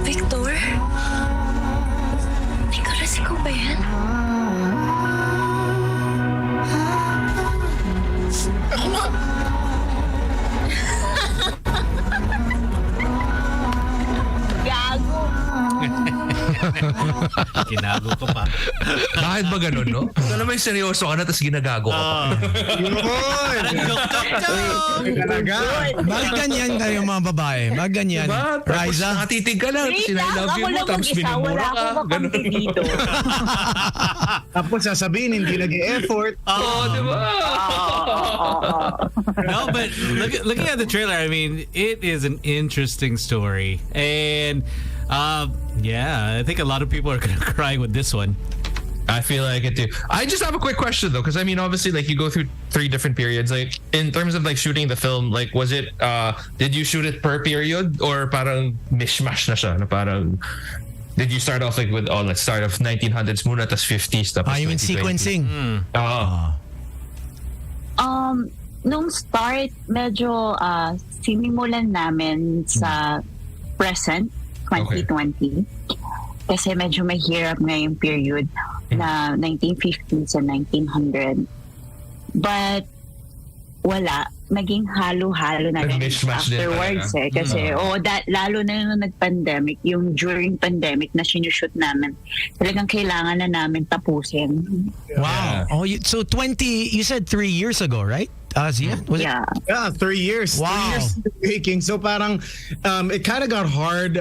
K: Victor? Nicolas, ikaw ba yan?
I: Gago.
A: Kinago ko pa.
F: Bakit ba ganun, no? Alam mo yung seryoso ka na tapos ginagago ka pa.
H: Yun! Talaga.
B: Bakit ganyan kayo mga babae? Bakit ganyan?
F: Diba? Tapos
B: Riza?
F: nakatitig ka lang.
I: Wait
F: Tapos I
I: lang,
F: love you
I: ako
F: mo.
I: lang
F: Tapos
I: mag-isa. Wala
F: binumura ka.
I: akong
F: Ganun.
I: kakampi dito.
H: Tapos sasabihin, hindi nag-e-effort.
F: Oo, di ba?
A: No, but looking at the trailer, I mean, it is an interesting story. And yeah, I think a lot of people are going to cry with this one.
F: I feel like it too. I just have a quick question though, because I mean, obviously, like you go through 3 different periods. Like in terms of like shooting the film, like was it? Did you shoot it per period or parang mishmash na siya? Na parang did you start off like with let's start off 1900s muna tas 50s tapos
B: You mean
F: 2020?
B: sequencing?
I: Nung start, medyo sinimulan namin sa present, 2020. Kasi medyo mahirap nga yung period na 1950s and 1900. But wala. Naging halo-halo na rin
F: Nag-mishmash din
I: afterwards
F: talaga.
I: Kasi lalo na nung nag-pandemic, yung during pandemic na sinushoot namin, talagang kailangan na namin tapusin.
B: Wow. Oh, so 20, you said 3 years ago, right? Zia? Was it?
H: Yeah, 3 years.
B: Wow.
H: 3 years in the making. So parang it kind of got hard,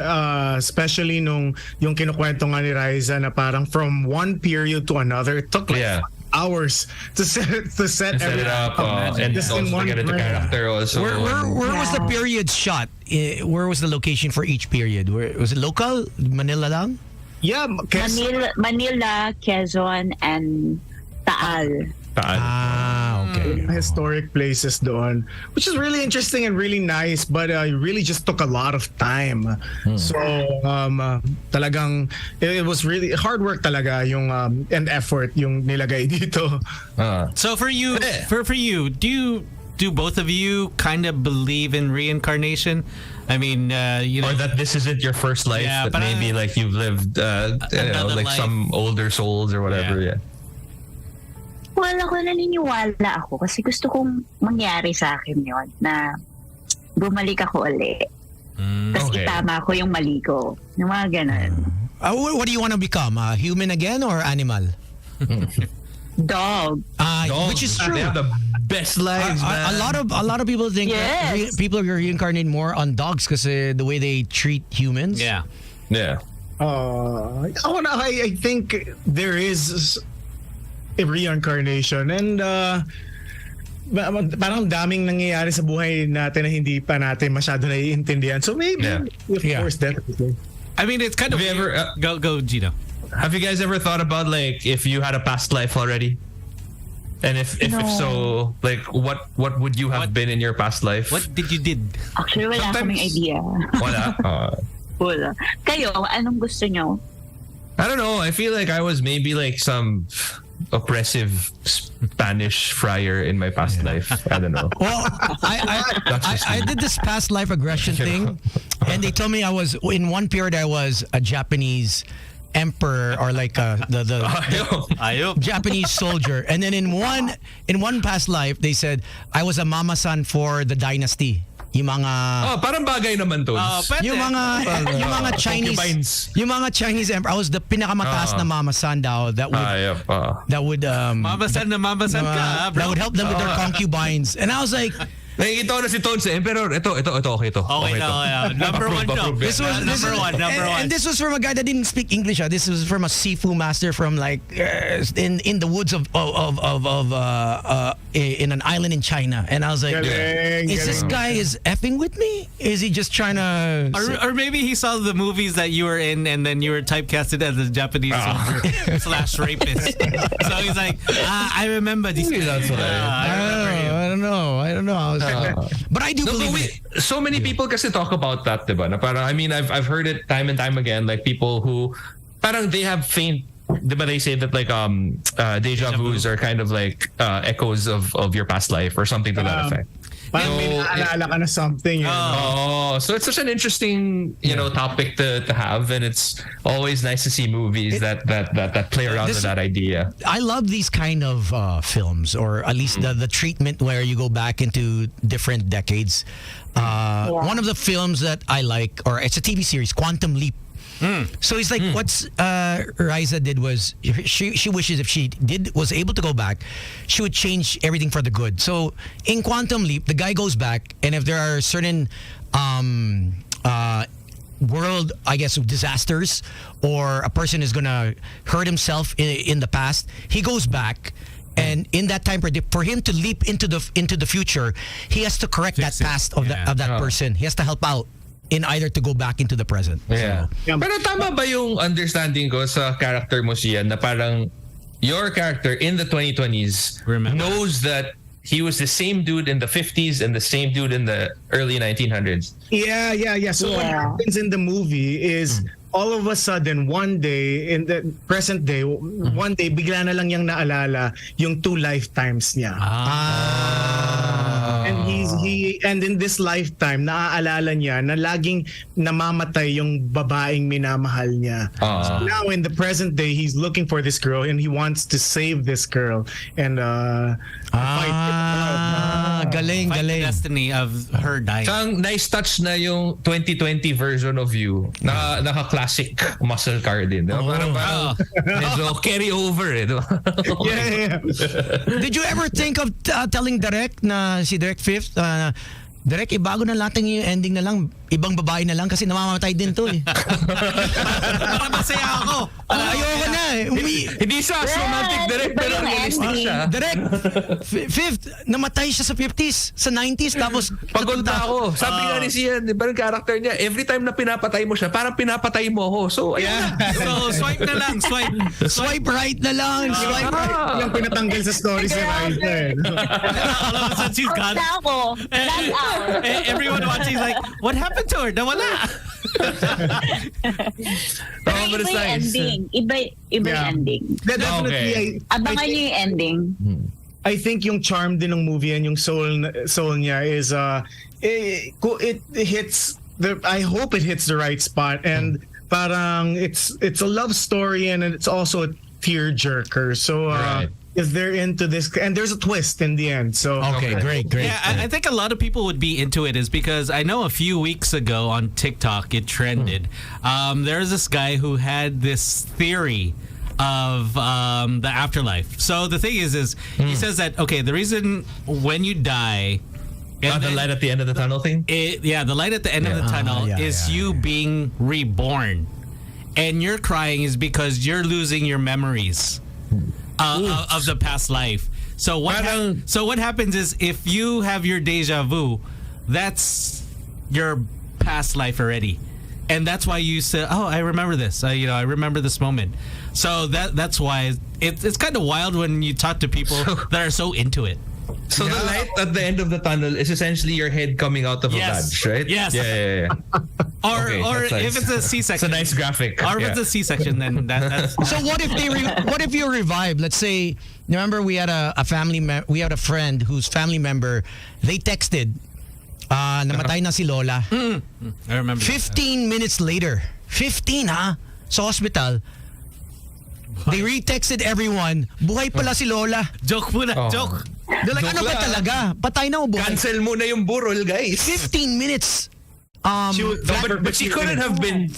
H: especially nung yung kinukwento nga ni Riza na parang from one period to another, it took like hours to set
F: Set it up and
H: just
F: also
H: in one
F: to get into
H: frame.
F: character also.
B: Where was the period shot? Where was the location for each period? Was it local? Manila lang?
H: Yeah,
I: Manila, Quezon, and Taal.
B: Okay.
H: Historic places doon, which is really interesting and really nice, but it really just took a lot of time. So talagang it was really hard work talaga yung and effort yung nilagay dito.
A: So for you, for you, do both of you kind of believe in reincarnation? I mean, you know,
F: or that this isn't your first life, but maybe like you've lived, like
A: life.
F: some older souls or whatever. Yeah.
I: Well, ako naniniwala ako kasi gusto kong mangyari sa akin yun na bumalik ako ulit. Tapos itama ko yung mali ko. Yung mga ganun.
B: What do you want to become? Human again or animal?
I: Dog.
B: Which is true.
F: They have the best lives, man.
B: A lot of people think that people are reincarnated more on dogs because the way they treat humans.
A: Yeah.
H: I think there is a reincarnation and parang daming nangyayari sa buhay natin na hindi pa natin masyado naiintindihan. So maybe, of course, definitely.
A: I mean, it's kind of...
F: Have you ever...
A: Go, Gino.
F: Have you guys ever thought about like if you had a past life already? And if so, like what would you have been in your past life?
A: What did you did?
I: Actually, wala kaming idea.
F: Wala.
I: Wala. Kayo, anong gusto nyo?
F: I don't know. I feel like I was maybe like some oppressive Spanish friar in my past life. I don't know.
B: Well, I did this past life aggression thing, and they told me I was in one period I was a Japanese emperor or like the Japanese soldier, and then in one past life they said I was a mama-san for the dynasty. Yung mga
F: parang bagay naman to.
B: Yung mga Chinese yung mga Chinese emperor. I was the pinakamataas na mama-san daw that would
A: mama-san ka, bro.
B: that would help them with their concubines. And I was like,
F: nakikita ko na si Tones Emperor. Ito, okay to.
A: Okay, yeah. Number one job.
B: This was
A: number one.
B: And this was from a guy that didn't speak English. This was from a Sifu master from like in the woods of in an island in China. And I was like, is this guy is effing with me? Is he just trying to?
A: Or maybe he saw the movies that you were in, and then you were typecasted as a Japanese soldier / rapist. So he's like, I remember these.
B: I don't know. I was, but I do believe it.
F: So many people kasi talk about that, diba? Na parang, I mean, I've heard it time and time again. Like people who, parang they have faint. Diba they say that like deja vus are kind of like echoes of your past life or something to that effect.
H: Parang may naalala ka na something.
F: So it's such an interesting, topic to have, and it's always nice to see movies that play around with that idea.
B: I love these kind of films, or at least the treatment where you go back into different decades. One of the films that I like, or it's a TV series, Quantum Leap. So it's like what's Riza did was she wishes if she was able to go back, she would change everything for the good. So in Quantum Leap, the guy goes back, and if there are certain world, I guess, disasters, or a person is gonna hurt himself in the past, he goes back. And in that time, for him to leap into the future, he has to correct that past of that person. He has to help out in either to go back into the present.
F: Yeah.
B: So,
F: Pero tama ba yung understanding ko sa character mo siya na parang your character in the 2020s knows that he was the same dude in the 50s and the same dude in the early 1900s?
H: Yeah. So what happens in the movie is all of a sudden, one day, in the present day, one day, bigla na lang niyang naalala yung 2 lifetimes niya. And in this lifetime, naaalala niya na laging namamatay yung babaeng minamahal niya. So now in the present day, he's looking for this girl and he wants to save this girl and fight
B: galing.
A: The destiny of her dying.
F: Kang nice touch na yung 2020 version of you. Naka-classic muscle car din. Parang medyo carry over eh.
H: Yeah.
B: Did you ever think of telling Derek na si Derek Fifth, Derek, ibago na natin yung ending na lang. Ibang babae na lang kasi namamatay din to eh.
A: Para masaya ako.
B: Ayoko na eh.
F: Hindi siya romantic, Derek, pero realistic siya.
B: Derek, Fifth, namatay siya sa 50s, sa 90s, tapos
F: pagod na ako. Sabi nga ni Sian, di ba yung character niya, every time na pinapatay mo siya, parang pinapatay mo ako. So, ayun.
A: So, swipe na lang.
B: Swipe right na lang. Swipe right.
H: Yung pinatanggal sa story si Riza.
A: All of a sudden, she's gone.
I: Ako. That's out.
A: Everyone watching is like, what happened to her? Nawala.
I: Pero iba yung ending. Iba yung ending.
H: Definitely.
I: Abangan nyo yung ending.
H: I think yung charm din ng movie and yung soul niya is it hits I hope it hits the right spot, and parang it's a love story and it's also a tearjerker. So if they're into this, and there's a twist in the end. So
B: okay, great.
A: Yeah, I think a lot of people would be into it is because I know a few weeks ago on TikTok it trended. There's this guy who had this theory of the afterlife. So the thing is he says that the reason when you die,
F: the light at the end of the tunnel thing?
A: The light at the end of the tunnel is you being reborn. And you're crying is because you're losing your memories of the past life. So what happens is if you have your deja vu, that's your past life already. And that's why you say, oh, I remember this. I remember this moment. So that's why it's kind of wild when you talk to people that are so into it.
F: So the light at the end of the tunnel is essentially your head coming out of a badge, right?
A: Yes.
F: Yeah.
A: Or
F: nice.
A: if it's a C-section.
F: It's a nice graphic.
A: Or if it's a C-section, then that's...
B: So what if you revive? Let's say, remember we had we had a friend whose family member, they texted, namatay na si Lola.
A: I remember.
B: 15 minutes later, 15 sa hospital, they retexted everyone, buhay pala si Lola.
A: Joke muna, joke.
B: They're like, ano ba talaga? Patay na o buhay?
F: Cancel muna yung burol, guys.
B: 15 minutes.
F: But she couldn't have been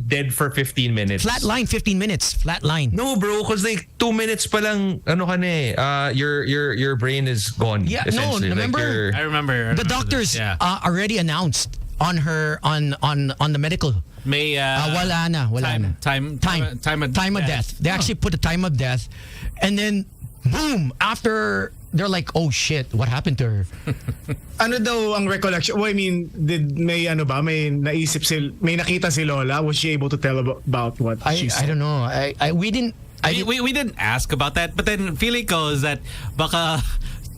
F: dead for 15 minutes.
B: Flatline, 15 minutes. Flatline.
F: No, bro, because like 2 minutes pa lang, your brain is gone.
B: Yeah, no, remember?
A: I remember
B: the doctors already announced on the medical.
A: May
B: wala na. Time of death. They actually put a time of death, and then boom, after they're like, oh shit, what happened to her?
H: Ano daw ang recollection? Well, I mean, may nakita si Lola? Was she able to tell about what she saw?
B: I don't know. We didn't
A: ask about that, but then feeling ko is that baka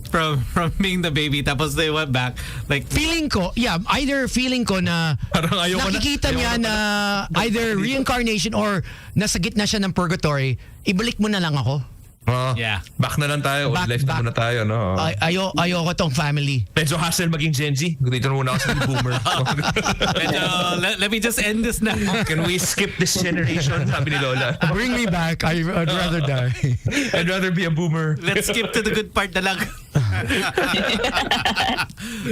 A: from being the baby tapos they went back like
B: feeling ko na nakikita niya na either reincarnation or nasa gitna siya ng purgatory, ibalik mo na lang ako.
F: Back na lang tayo. Life na muna tayo, no?
B: Ayoko tong family.
F: Medyo hassle maging Gen Z. Dito na muna ako sa boomer.
A: Let me just end this now.
F: Can we skip this generation? Sabi ni Lola.
B: Bring me back. I'd rather die.
F: I'd rather be a boomer.
A: Let's skip to the good part na lang.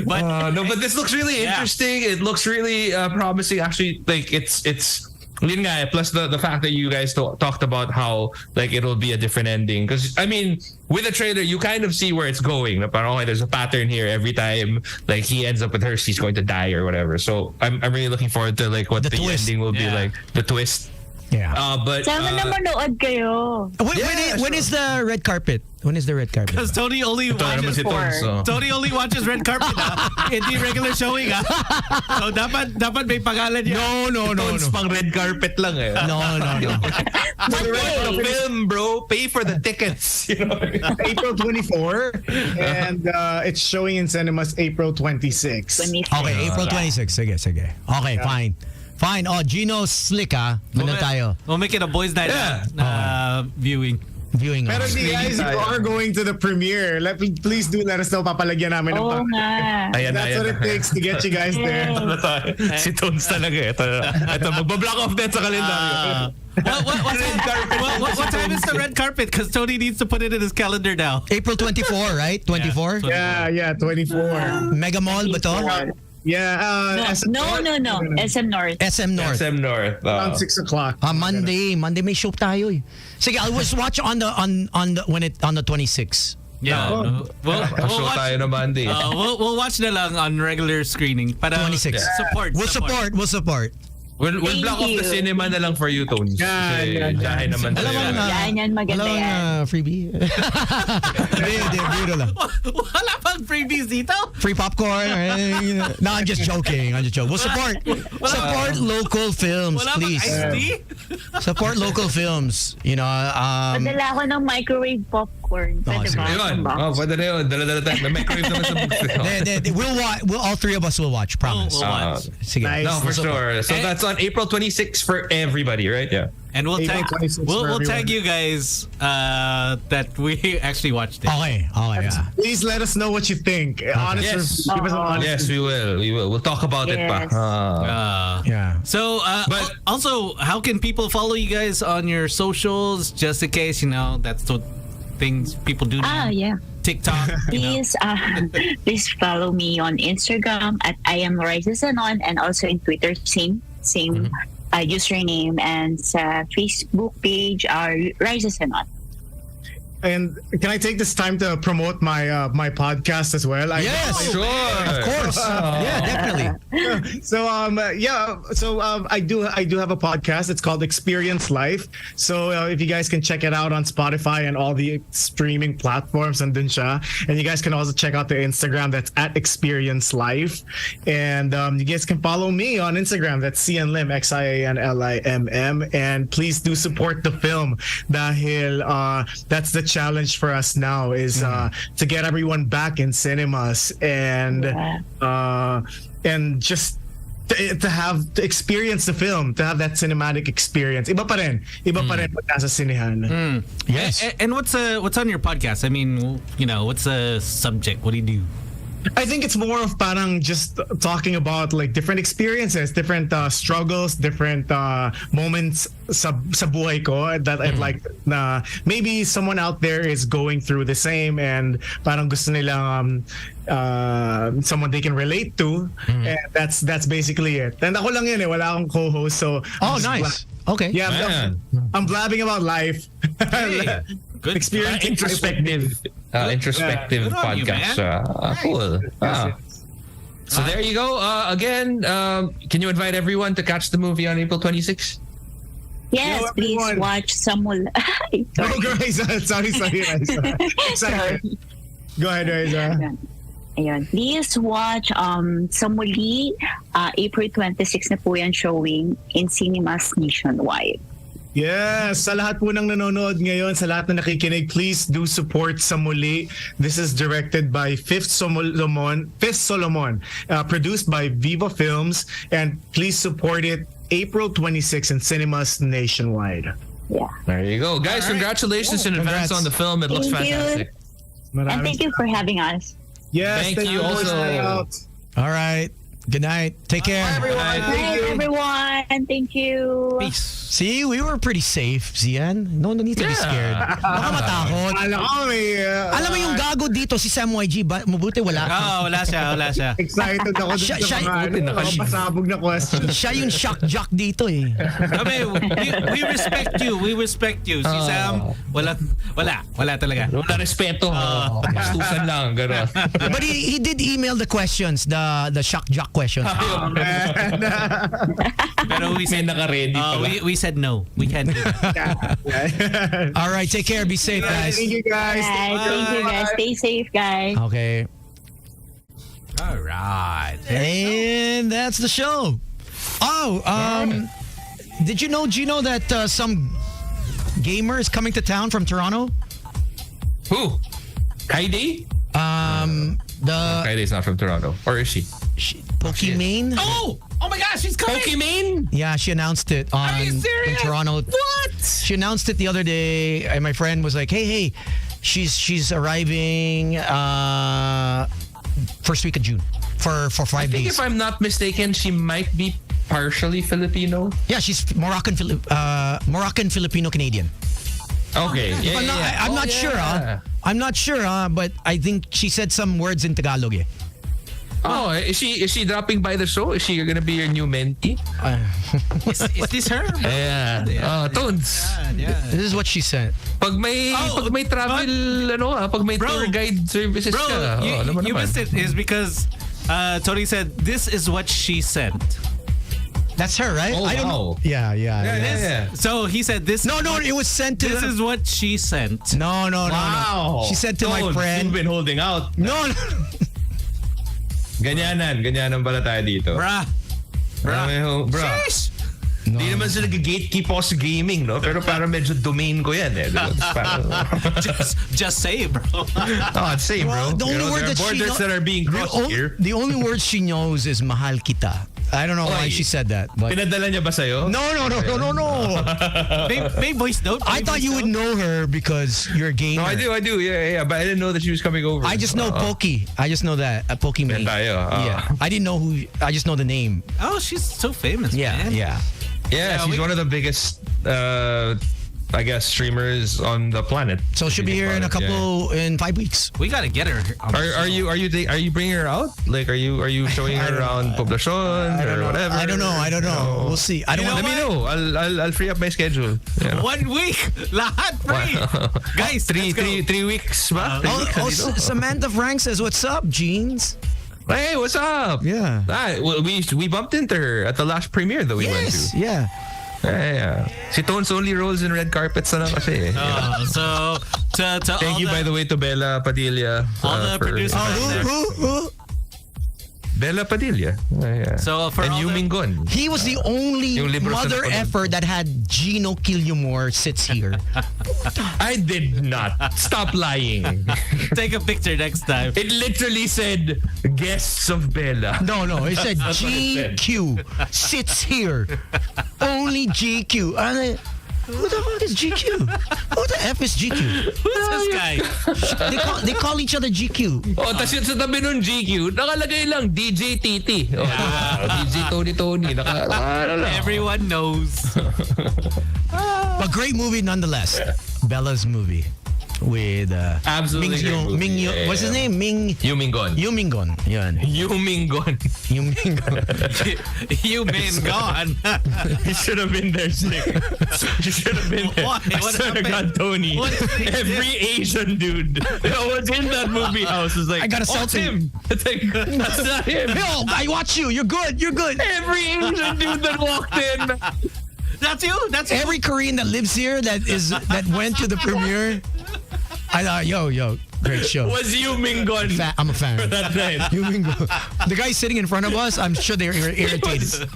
F: But this looks really interesting. It looks really promising. Actually, like it's Yun nga, plus the fact that you guys talked about how like it'll be a different ending. Because I mean, with the trailer, you kind of see where it's going. Na parang, okay, there's a pattern here. Every time like he ends up with her, she's going to die or whatever. So I'm really looking forward to like what the ending will be like. The twist.
B: Yeah.
F: But
I: Sana naman nood kayo.
B: When is the red carpet? When is the red carpet?
A: Because Tony only watches Tony only watches red carpet hindi regular showing So dapat may pangalan niya.
B: No.
F: pang red carpet lang eh.
B: No.
F: For the rest of the film, bro, pay for the tickets. You know?
H: April 24 and it's showing in cinemas April 26.
B: Okay, April 26. Sige. Okay, fine. Oh, Gino Slick Ano tayo?
A: We'll make it a boys' night viewing.
H: Pero the guys who are going to the premiere, please do let us know. Papalagyan namin ng That's what it takes to get you guys there.
F: Si Tones talaga. Ito magba-block off net sa kalendaryo.
A: What time is the red carpet? Because Tony needs to put it in his calendar now.
B: April 24, right? 24?
H: Yeah, 24.
B: Mega Mall ba to?
H: Yeah.
I: No. SM North.
B: SM North.
H: Around 6 o'clock.
B: Monday may show tayo eh. Sige, I'll just watch on the 26th.
A: Yeah. We'll
F: tayo na Monday.
A: We'll watch na lang on regular screening. Para
B: 26. We'll support.
F: We'll block off the cinema na lang for you, Tony. Jahe naman tayo.
I: Yan, maganda yan.
B: Freebie. Biro lang.
A: Wala pang freebies dito?
B: Free popcorn. No, I'm just joking. We'll support local films, please. Support local films. You know,
I: Padala ko ng microwave popcorn. Pwede ba?
F: Yun. Pwede na yun. Dala tayo. May microwave naman sa books.
B: We'll all three of us will watch. Promise.
A: We'll watch.
B: Sige.
H: Nice.
F: No, for sure. So that's on April 26th for everybody, right? Yeah.
A: And we'll tag you guys that we actually watched it.
B: Okay. Yeah.
H: Please let us know what you think.
F: Yes.
H: Give us an honest
F: Yes, we will. We'll talk about it pa.
B: Yeah.
A: So,
F: But-
A: also, how can people follow you guys on your socials? Just in case, that's the things people do now.
I: Yeah.
A: TikTok.
I: Please follow me on Instagram at I am Risesanon and also in Twitter same username, and sa Facebook page are Risesanon.
H: And can I take this time to promote my my podcast as well?
B: Yes,
F: Sure.
B: of course. Yeah, definitely.
H: So I do have a podcast. It's called Experience Life. So if you guys can check it out on Spotify and all the streaming platforms, and dun siya. And you guys can also check out the Instagram. That's at Experience Life. And you guys can follow me on Instagram. That's Cianlim, XIANLIMM. And please do support the film. Dahil that's the challenge for us now is to get everyone back in cinemas and just to experience the film, to have that cinematic experience. Iba pa rin pag nasa sinehan.
B: Yes.
A: And what's on your podcast? I mean, what's the subject? What do you do?
H: I think it's more of parang just talking about like different experiences, different struggles, different moments sa buhay ko that I'd like na maybe someone out there is going through the same and parang gusto nilang someone they can relate to, and that's basically it. And ako lang yun wala akong co-host, so
B: nice. Okay.
H: Yeah, I'm blabbing about life.
A: Hey, good.
H: Experience
F: Introspective podcast. Cool. So there you go. Again, can you invite everyone to catch the movie on April 26th?
I: Yes,
H: Hello,
I: please
H: everyone.
I: watch Samul.
H: No, Raisa. Sorry, Raisa.
I: Sorry.
H: Go ahead, Raisa.
I: Ayun. Please watch Samuli. April 26 na po yan showing in cinemas nationwide.
H: Yes, sa lahat po ng nanonood ngayon, sa lahat na nakikinig, please do support sa muli. This is directed by Fifth Solomon, produced by Viva Films, and please support it April 26 in cinemas nationwide.
I: Yeah.
F: There you go. Guys, congratulations in advance on the film. It looks
I: Thank you.
F: fantastic.
I: And thank you for having us.
H: Yes,
F: Thank you
H: for
F: also.
H: listening out.
B: All right. Good night. Take care.
I: Good night, everyone. Thank you.
A: Peace.
B: See, we were pretty safe, Zian. No need to be scared. Baka matakot. Alam mo yung gago dito, si Sam YG, mabuti wala.
A: Wala siya.
H: Excited ako dun sa mga pasabog na question.
B: Siya yung shock jock dito eh.
A: Kami, we respect you. We respect you. Si Sam, wala talaga.
F: Wala respeto. Bastusan lang, gano'n.
B: But he did email the questions, the shock jock questions.
A: Pero we said,
F: naka-ready pala.
A: we said no. We can't do that.
B: All right, take care. Be safe, guys.
H: Thank you, guys.
I: Thank you, guys. Stay safe, guys.
B: Okay.
A: All right.
B: And that's the show. Oh, did you know, Gino, that some gamer is coming to town from Toronto?
F: Who? Kaide? Kaide's not from Toronto. Or is she?
B: Pokimane?
A: Oh my gosh, she's coming.
F: Pokimane?
B: Yeah, she announced it in Toronto.
A: What?
B: She announced it the other day, and my friend was like, "Hey, she's arriving first week of June for 5
F: I think
B: days."
F: if I'm not mistaken, she might be partially Filipino.
B: Yeah, she's Moroccan Filipino Canadian.
F: Okay.
B: I'm not sure. I'm not sure, but I think she said some words in Tagalog.
F: Oh, is she dropping by the show? Is she gonna be your new mentee?
A: Is this her?
F: Yeah. Tones.
A: Yeah.
B: This is what she said.
F: Pag may travel pag may tour guide services ka.
A: You missed it is because Tony said this is what she sent.
B: That's her, right?
F: Oh,
B: I don't know. Yeah.
A: So he said this.
B: No, it was sent to.
A: This is what she sent.
B: No.
F: Wow.
B: She said to my friend.
F: You've been holding out.
B: No.
F: Ganyanan pala tayo dito.
A: Bruh.
F: Sheesh! Hindi naman sila gatekeep ako sa gaming, no? Pero parang medyo domain ko yan, eh.
A: Just say, bro.
F: Say, bro.
B: The only word
F: there are borders that are being crossed here.
B: The only word she knows is mahal kita. I don't know why she said that. But
F: pinadala niya ba sa'yo?
B: No.
A: May voice note.
B: I thought you would know her because you're a gamer.
F: No, I do. Yeah. But I didn't know that she was coming over.
B: I just know Pokey. I just know that. Pokimane. Yeah. I didn't know who. I just know the name.
A: Oh, she's so famous, man.
B: Yeah.
F: She's one of the biggest, I guess, streamers on the planet.
B: So she'll be here in in 5 weeks.
A: We gotta get her.
F: Are you bringing her out? Like, are you showing her around Poblacion or whatever?
B: I don't know. We'll see. I don't want.
F: Let me know. I'll free up my schedule. Yeah.
A: 1 week, lahat free. Guys,
F: 3 weeks, ba?
B: Samantha Frank says, "What's up, Jeans?"
F: Hey, what's up?
B: Yeah.
F: We bumped into her at the last premiere that we went to.
B: Yeah.
F: Yeah. Si Tones only rolls in red carpets na lang kasi.
A: So to
F: thank you, by the way, to Bella Padilla.
A: All the producers.
B: Who?
F: Bella Padilla. Yeah.
A: So for
F: and
A: all
F: Yuming Gun.
B: He was the only mother effer that had Gino Killiamore sits here.
F: I did not. Stop lying.
A: Take a picture next time.
F: It literally said guests of Bella.
B: No, it said GQ sits here. Only GQ. Who the fuck is GQ? Who the F is GQ?
A: Who's this guy?
B: They call each other GQ.
F: Tas yun sa tabi nun GQ, nakalagay lang DJ Titi. DJ Tony.
A: Everyone knows.
B: A great movie nonetheless. Bella's movie. With
F: absolutely
B: what's his name?
F: Yuming Gon.
B: Yan.
F: Yuming Gon. He should have been there, Slick. He should have been there.
A: Why?
F: I swear to God, Tony. Every Asian dude that was in that movie house was like,
B: I gotta
F: that's
B: selfie.
F: him. It's like, that's not him.
B: Yo, I watch you. You're good.
F: Every Asian dude that walked in.
A: That's you.
B: Every Korean that lives here that went to the premiere. I thought, yo, great show.
F: Was Yuming Gon.
B: I'm a fan.
F: For that night.
B: The guy sitting in front of us, I'm sure they were irritated.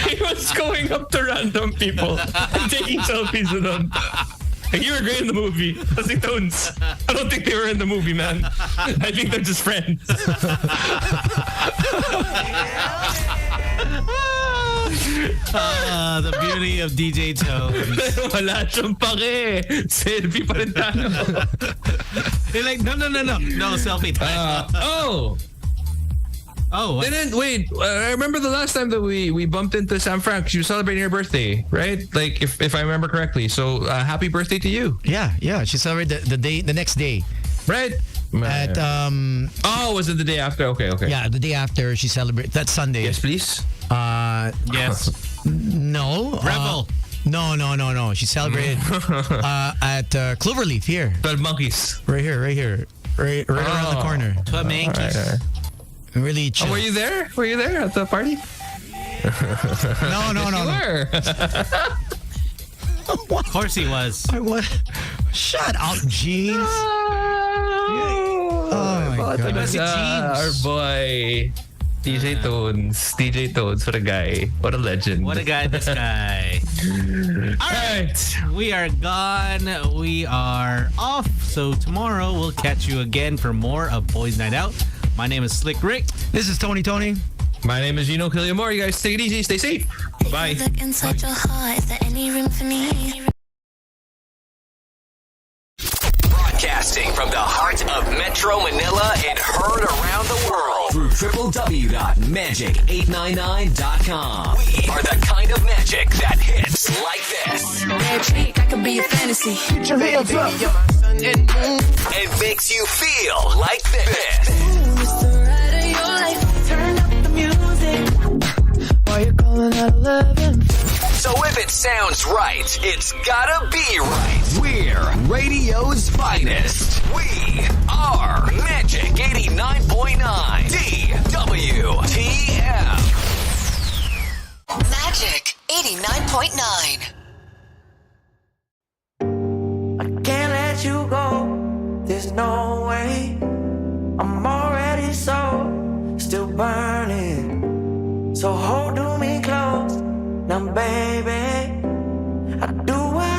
F: He was going up to random people and taking selfies with them. And you were great in the movie. I was like, Tones, I don't think they were in the movie, man. I think they're just friends.
A: The beauty of DJ Tones.
F: Wala siyang pake. Selfie pa rin tayo.
A: You're like, no, selfie time. Oh, what?
F: And then wait, I remember the last time that we bumped into Sam Frank. She was celebrating her birthday, right? Like if I remember correctly. So happy birthday to you.
B: Yeah. She celebrated the next day.
F: Right.
B: At
F: was it the day after? Okay.
B: Yeah, the day after she celebrated. That Sunday.
F: Yes, please.
A: Yes.
B: No.
A: Revel.
B: No. She celebrated at Cloverleaf here.
F: 12 Monkeys.
B: Right here. Right around the corner.
A: 12 Monkeys.
B: Really chill.
F: Were you there? Were you there at the party?
B: No.
F: You were.
A: Of course he was.
B: I was. Shut up, Jeans. Oh my God.
A: Was it Jeans?
F: Our boy. DJ Tones, what a guy. What a legend.
A: What a guy, this guy. All right. We are gone. We are off. So tomorrow we'll catch you again for more of Boys Night Out. My name is Slick Rick.
B: This is Tony.
F: My name is Gino Killiamore. You guys take it easy. Stay safe. Bye.
D: Look inside your heart. Is there any room for me?
L: Broadcasting from the heart of Metro Manila and heard around the world through www.magic899.com. We are the kind of magic that hits like this.
K: Magic, I could be a fantasy.
L: And makes you feel like this.
K: It's the ride of your life. Turn up the music. Why you calling at 11?
L: So if it sounds right, it's gotta be right. We're radio's finest. We are Magic 89.9 DWTM.
M: Magic 89.9.
C: I can't let you go. There's no way. I'm already so still burning. So hold